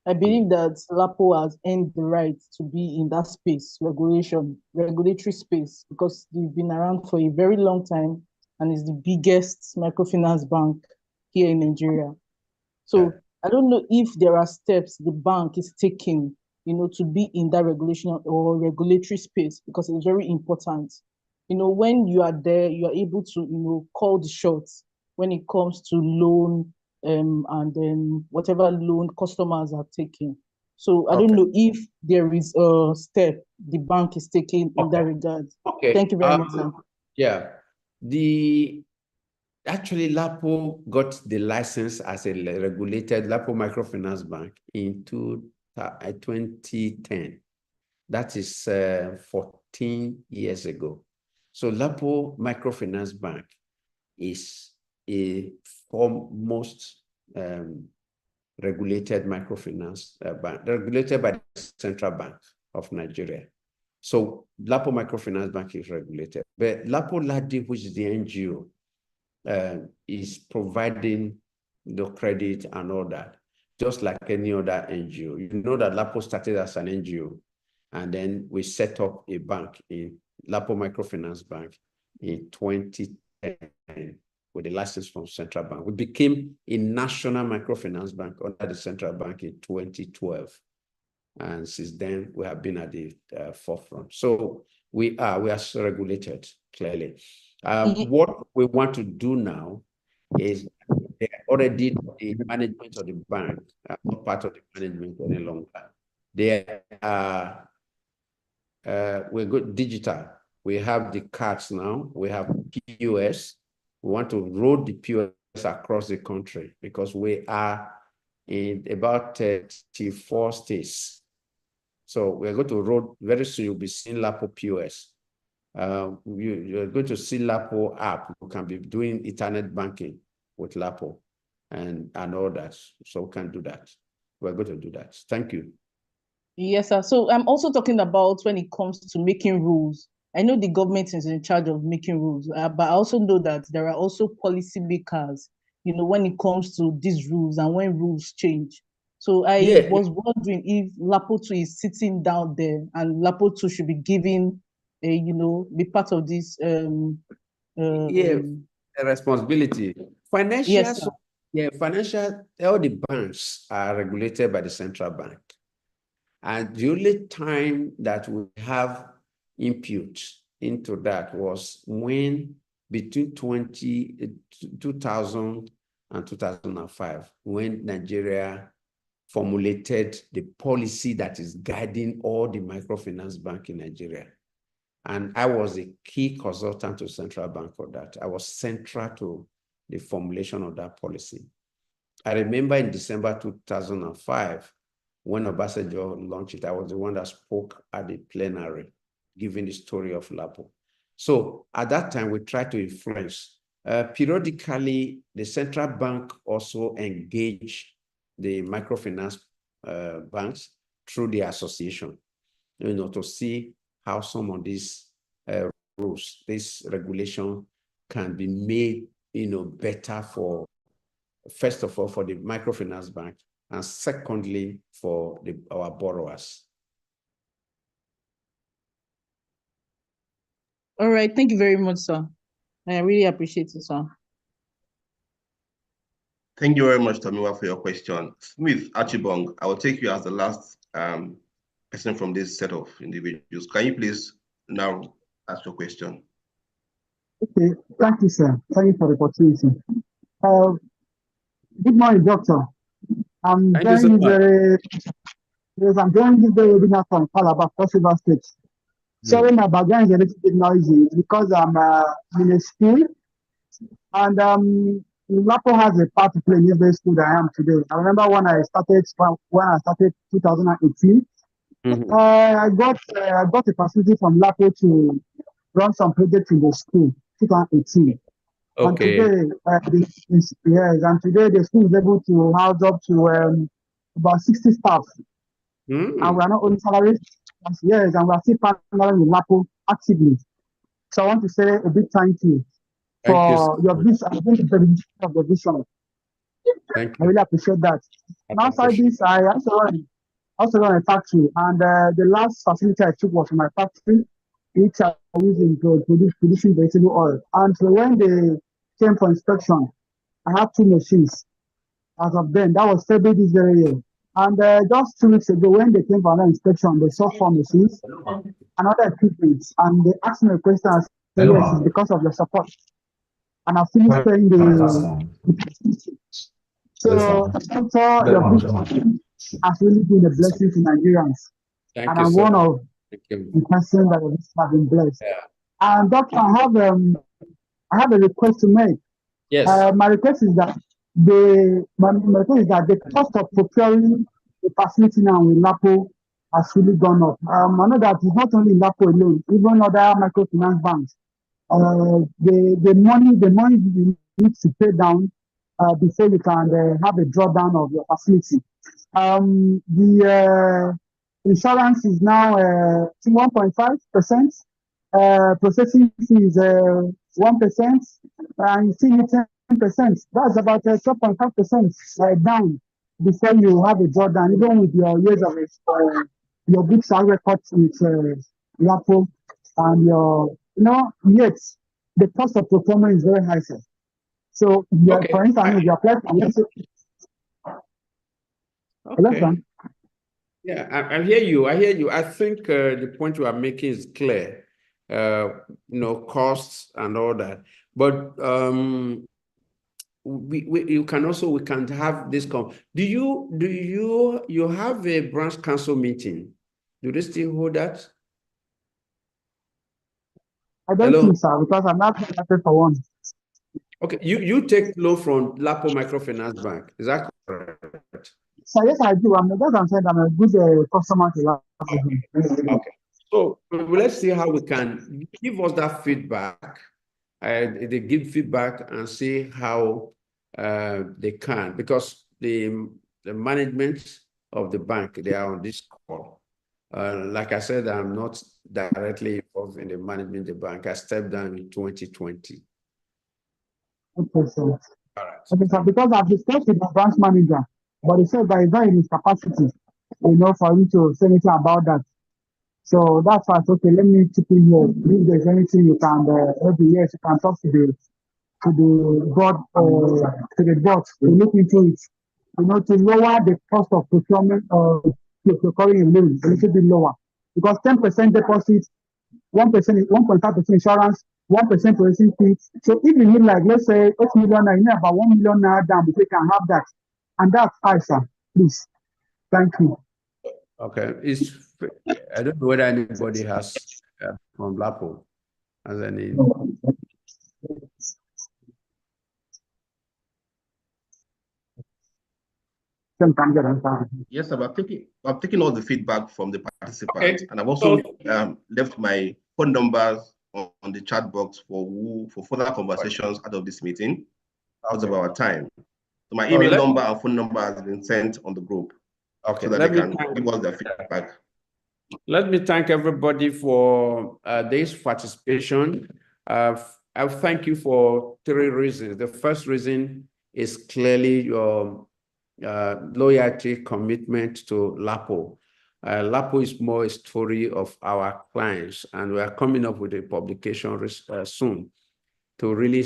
I believe that LAPO has earned the right to be in that space, regulatory space, because they've been around for a very long time and is the biggest microfinance bank here in Nigeria. So I don't know if there are steps the bank is taking, to be in that regulation or regulatory space, because it's very important. When you are there, you are able to, call the shots when it comes to loan and then whatever loan customers are taking. So I don't know if there is a step the bank is taking in that regard. Okay. Thank you very much, sir. Yeah. Actually, LAPO got the license as a regulated LAPO microfinance bank in 2010. That is 14 years ago. So LAPO microfinance bank is a foremost regulated microfinance bank, regulated by the Central Bank of Nigeria. So LAPO microfinance bank is regulated. But LAPO Ladi, which is the NGO, is providing the credit and all that, just like any other NGO. You know that LAPO started as an NGO, and then we set up a bank in LAPO Microfinance Bank in 2010 with a license from Central Bank. We became a national microfinance bank under the Central Bank in 2012. And since then, we have been at the forefront. So we are regulated, clearly. What we want to do now is they already the management of the bank, not part of the management any longer. They are we're good digital. We have the cards now. We have POS. We want to roll the POS across the country because we are in about 34 states. So we're going to roll very soon. You'll be seeing LAPO POS. You're going to see LAPO app. You can be doing internet banking with LAPO and all that. So we can do that. We're going to do that. Thank you. Yes, sir. So I'm also talking about when it comes to making rules. I know the government is in charge of making rules, but I also know that there are also policy makers, when it comes to these rules and when rules change. So I was wondering if LAPO2 is sitting down there and LAPO2 should be giving, be part of this. Responsibility. Financial, yes, financial, all the banks are regulated by the Central Bank. And the only time that we have input into that was when between 2000 and 2005, when Nigeria formulated the policy that is guiding all the microfinance bank in Nigeria. And I was a key consultant to Central Bank for that. I was central to the formulation of that policy. I remember in December 2005, when Obasanjo launched it, I was the one that spoke at the plenary, giving the story of LAPO. So at that time, we tried to influence. Periodically, the central bank also engaged the microfinance banks through the association, to see how some of these rules, this regulation can be made, better for, first of all, for the microfinance bank, and secondly, for our borrowers. All right, thank you very much, sir. I really appreciate it, sir. Thank you very much, Tomiwa, for your question. Smith Achibong, I will take you as the last person from this set of individuals. Can you please now ask your question? Okay, thank you, sir. Thank you for the opportunity. Good morning, doctor. I'm joining this very webinar from Calabar, Cross River State. Sorry, my background is a little bit noisy because I'm in a school, and Lapo has a part to play in this very school that I am today. I remember when I started 2018. I got a facility from Lapo to run some projects in the school, 2018. Okay. And today, and today the school is able to house up to about 60 staff. And we are not only salaried, and we are still partnering with Lapo actively. So I want to say a big thank you for your vision. I think it's the vision of the vision. Thank you. I really appreciate that. And outside this, I also run a factory, and the last facility I took was from my factory, which I was using to producing vegetable oil. And so when they came for inspection, I had 2 machines. As of then, that was February this very year. And just 2 weeks ago, when they came for another inspection, they saw 4 machines, another equipment, and they asked me a question. I said, yes, it's because of your support. And I finished paying the. So, your vision has really been a blessing to Nigerians. And I'm one of the person that have been blessed. Yeah. And doctor, I have a request to make. Yes. My request is that the cost of procuring the facility now in Lapo has really gone up. I know that it's not only Lapo alone, even other microfinance banks. The money you need to pay down before you can have a drawdown of your facility. The insurance is now 1.5%. Processing fee is 1%, and you still need 10%. That's about 12.5% down before you have a drawdown, even with your years of your good track record with Lapo and yet the cost of procurement is very high, sir. So, for instance, you apply for Okay. Yeah, I hear you. I think the point you are making is clear. Costs and all that. But we can have this. Do you have a branch council meeting? Do they still hold that? I don't think so, because I'm not happy for one. Okay, you take loan from Lapo Microfinance Bank. Is that correct? So yes, I do. I'm a good customer to Lapo. Okay. So let's see how we can give us that feedback. They give feedback and see how they can, because the management of the bank, they are on this call. Like I said, I'm not directly involved in the management of the bank. I stepped down in 2020. Okay, sir. All right. Okay, sir, because I've discussed with the branch manager, but he said that he's not in his capacity, for him to say anything about that. So that's why I thought, okay, let me chip in here. If there's anything you can, maybe yes, you can talk to the board, to look into it, to lower the cost of procurement of procuring a loan a little bit lower, because 10% deposit, 1%, 1.5% insurance, 1% processing fee. So if you need like, let's say 8 million, you need about 1 million naira down before you can have that. And that's high, sir. Please. Thank you. Okay. I don't know whether anybody has from Lapo has any. Yes, sir, I'm taking all the feedback from the participants, and I've also left my phone numbers on the chat box for further conversations out of this meeting because of our time. So my email number and phone number has been sent on the group, so that they can give us their feedback. Let me thank everybody for this participation. I thank you for 3 reasons. The first reason is clearly your loyalty, commitment to LAPO. LAPO is more a story of our clients, and we are coming up with a publication soon to really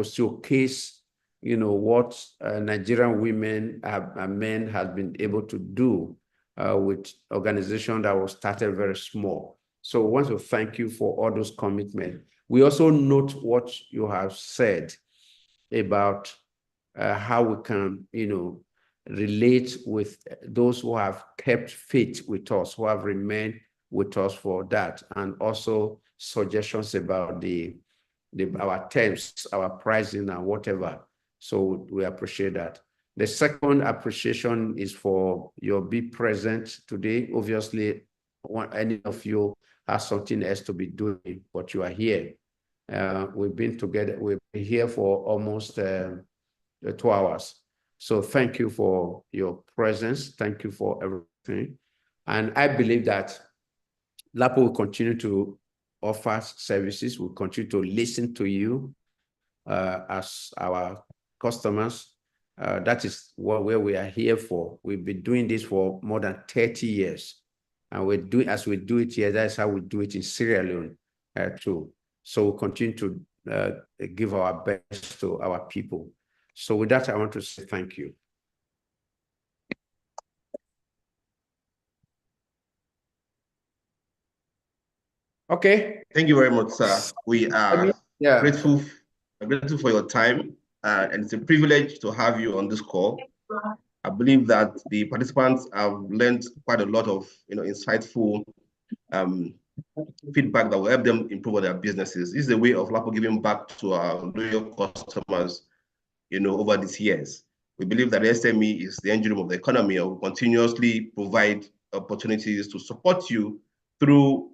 showcase, what Nigerian women and men have been able to do with organization that was started very small. So we want to thank you for all those commitments. We also note what you have said about how we can, relate with those who have kept faith with us, who have remained with us for that, and also suggestions about our terms, our pricing, and whatever. So we appreciate that. The second appreciation is for your being present today. Obviously, any of you has something else to be doing, but you are here. We've been together. We've been here for almost 2 hours. So thank you for your presence. Thank you for everything. And I believe that LAPO will continue to offer services. We'll continue to listen to you as our customers. That is where we are here for. We've been doing this for more than 30 years. And as we do it here, that's how we do it in Sierra Leone too. So we'll continue to give our best to our people. So with that, I want to say thank you. Okay. Thank you very much, sir. We are grateful for your time, and it's a privilege to have you on this call. I believe that the participants have learned quite a lot of, insightful feedback that will help them improve their businesses. This is a way of LAPO giving back to our loyal customers, over these years. We believe that the SME is the engine room of the economy, and will continuously provide opportunities to support you through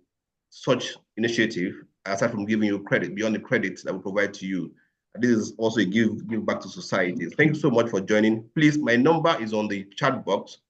such initiative, aside from giving you credit, beyond the credit that we provide to you. This is also a give back to society. Thank you so much for joining. Please, my number is on the chat box.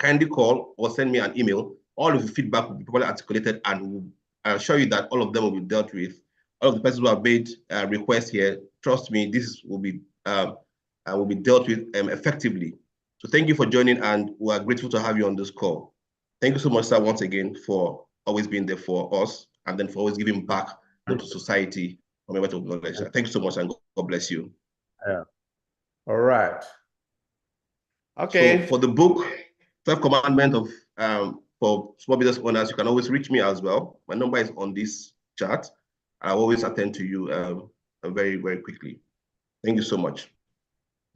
Kindly call or send me an email. All of the feedback will be properly articulated, and I'll assure you that all of them will be dealt with. All of the persons who have made requests here, trust me, this will be dealt with effectively. So thank you for joining, and we are grateful to have you on this call. Thank you so much, sir, once again, for always being there for us, and then for always giving back to society from every knowledge. Thank you so much, and God bless you. Yeah. All right. Okay. So for the book, 12 Commandments of for small business owners, you can always reach me as well. My number is on this chat. I'll always attend to you very, very quickly. Thank you so much.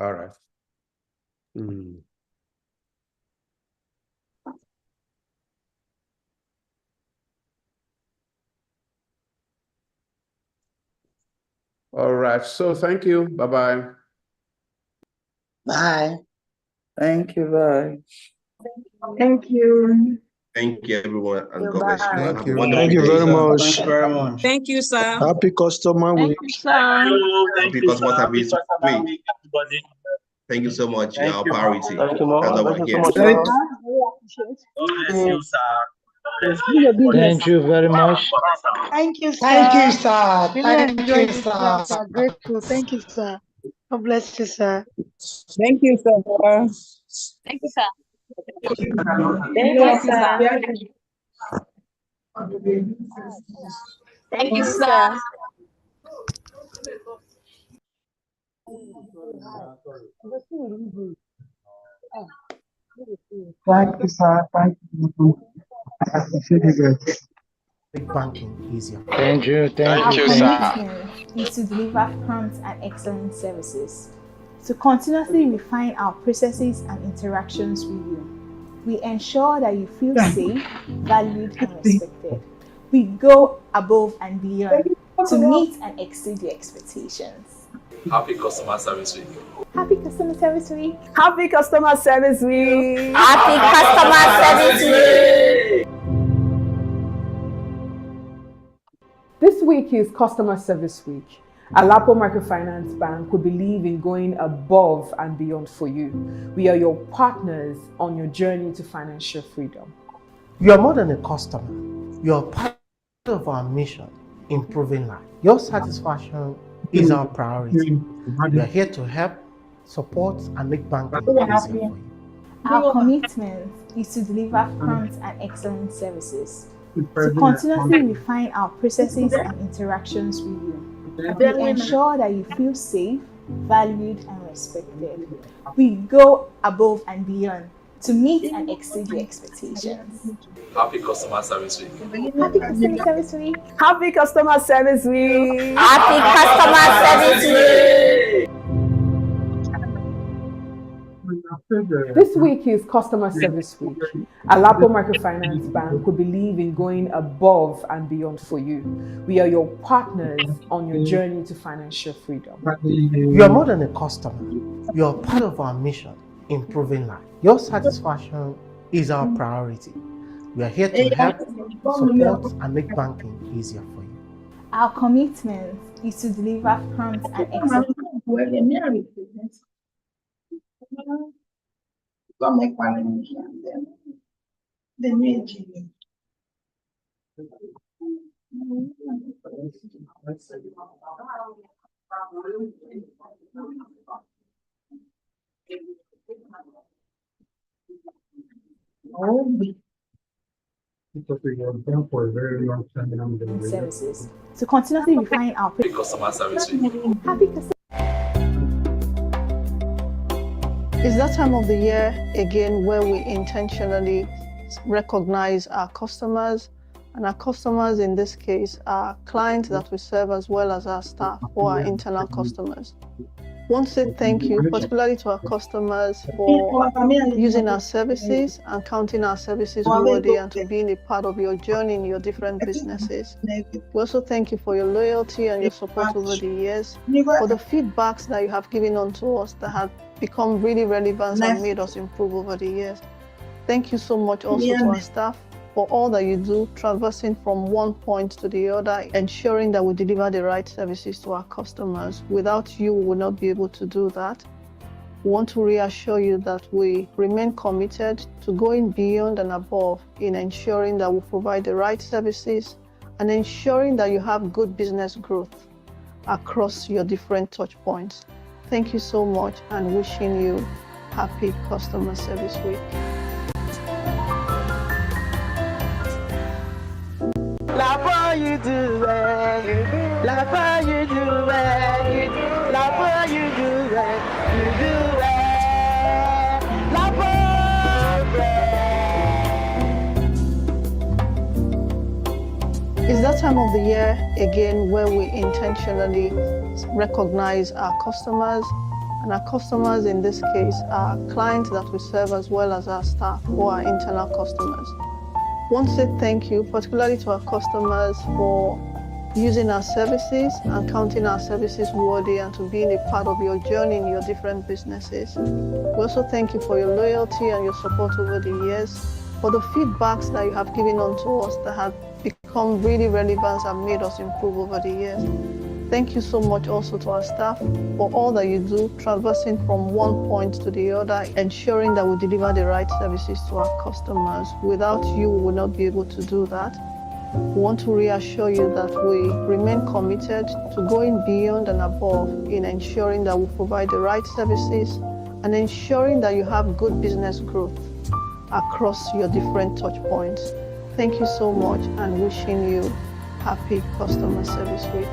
All right. All right. So thank you. Bye-bye. Bye. Thank you. Bye. Thank you. Thank you, everyone, and God bless you. Thank you. Thank you very much. Thank you very much. Thank you, sir. Happy customer Thank week. you, sir. Happy customer service week. Thank you so much. You're our priority. Thank you, Mom. That's why Thank we're you so here. much, sir. God bless you, sir. Thank you very much. Thank you, sir. Thank you, sir. Really Thank enjoyed you, this class. sir. I'm grateful. Thank you, sir. God bless you, sir. Thank you, sir. Thank you, sir. Thank you, sir. Thank you, sir. Thank you, sir. Thank you. I appreciate you guys. make banking easier. Thank you, Our sir. commitment is to deliver prompt and excellent services, to continuously refine our processes and interactions with you. We ensure that you feel safe, valued, and respected. We go above and beyond to meet and exceed your expectations. Happy Customer Service Week. Happy Customer Service Week. Happy Customer Service Week. Happy Customer Service Week. This week is Customer Service Week. Alapo Microfinance Bank will believe in going above and beyond for you. We are your partners on your journey to financial freedom. You are more than a customer. You are part of our mission, improving life. Your satisfaction is our priority. We are here to help, support, and make banking easier for you. Our commitment is to deliver prompt and excellent services, to continuously refine our processes and interactions with you. We ensure that you feel safe, valued, and respected. We go above and beyond to meet and exceed your expectations. Happy Customer Service Week. Happy Customer Service Week. Happy Customer Service Week. Happy Customer Service Week. This week is Customer Service Week. Alapo Microfinance Bank will believe in going above and beyond for you. We are your partners on your journey to financial freedom. You are more than a customer. You are part of our mission, improving life. Your satisfaction is our priority. We are here to help, support, and make banking easier for you. Our commitment is to deliver prompt and excellent. Services to continuously refine our Happy Customer Service Week. Happy Customer. It's that time of the year again where we intentionally recognize our customers, and our customers in this case are clients that we serve as well as our staff or our internal customers. I want to say thank you particularly to our customers for using our services and counting our services worthy and to being a part of your journey in your different businesses. We also thank you for your loyalty and your support over the years, for the feedbacks that you have given onto us that have become really relevant and made us improve over the years. Thank you so much also to our staff for all that you do, traversing from one point to the other, ensuring that we deliver the right services to our customers. Without you, we will not be able to do that. We want to reassure you that we remain committed to going beyond and above in ensuring that we provide the right services and ensuring that you have good business growth across your different touch points. Thank you so much and wishing you happy Customer Service Week. Lapa you do it, Lapa you do it, Lapa you do it, you do it, Lapa. It's that time of the year again where we intentionally recognize our customers, and our customers in this case are clients that we serve as well as our staff or our internal customers. I want to say thank you particularly to our customers for using our services and counting our services worthy and to being a part of your journey in your different businesses. We also thank you for your loyalty and your support over the years, for the feedbacks that you have given onto us that have become really relevant and made us improve over the years. Thank you so much also to our staff for all that you do, traversing from one point to the other, ensuring that we deliver the right services to our customers. Without you, we will not be able to do that. We want to reassure you that we remain committed to going beyond and above in ensuring that we provide the right services and ensuring that you have good business growth across your different touch points. Thank you so much and wishing you happy Customer Service Week.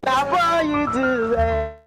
Lapa you do it.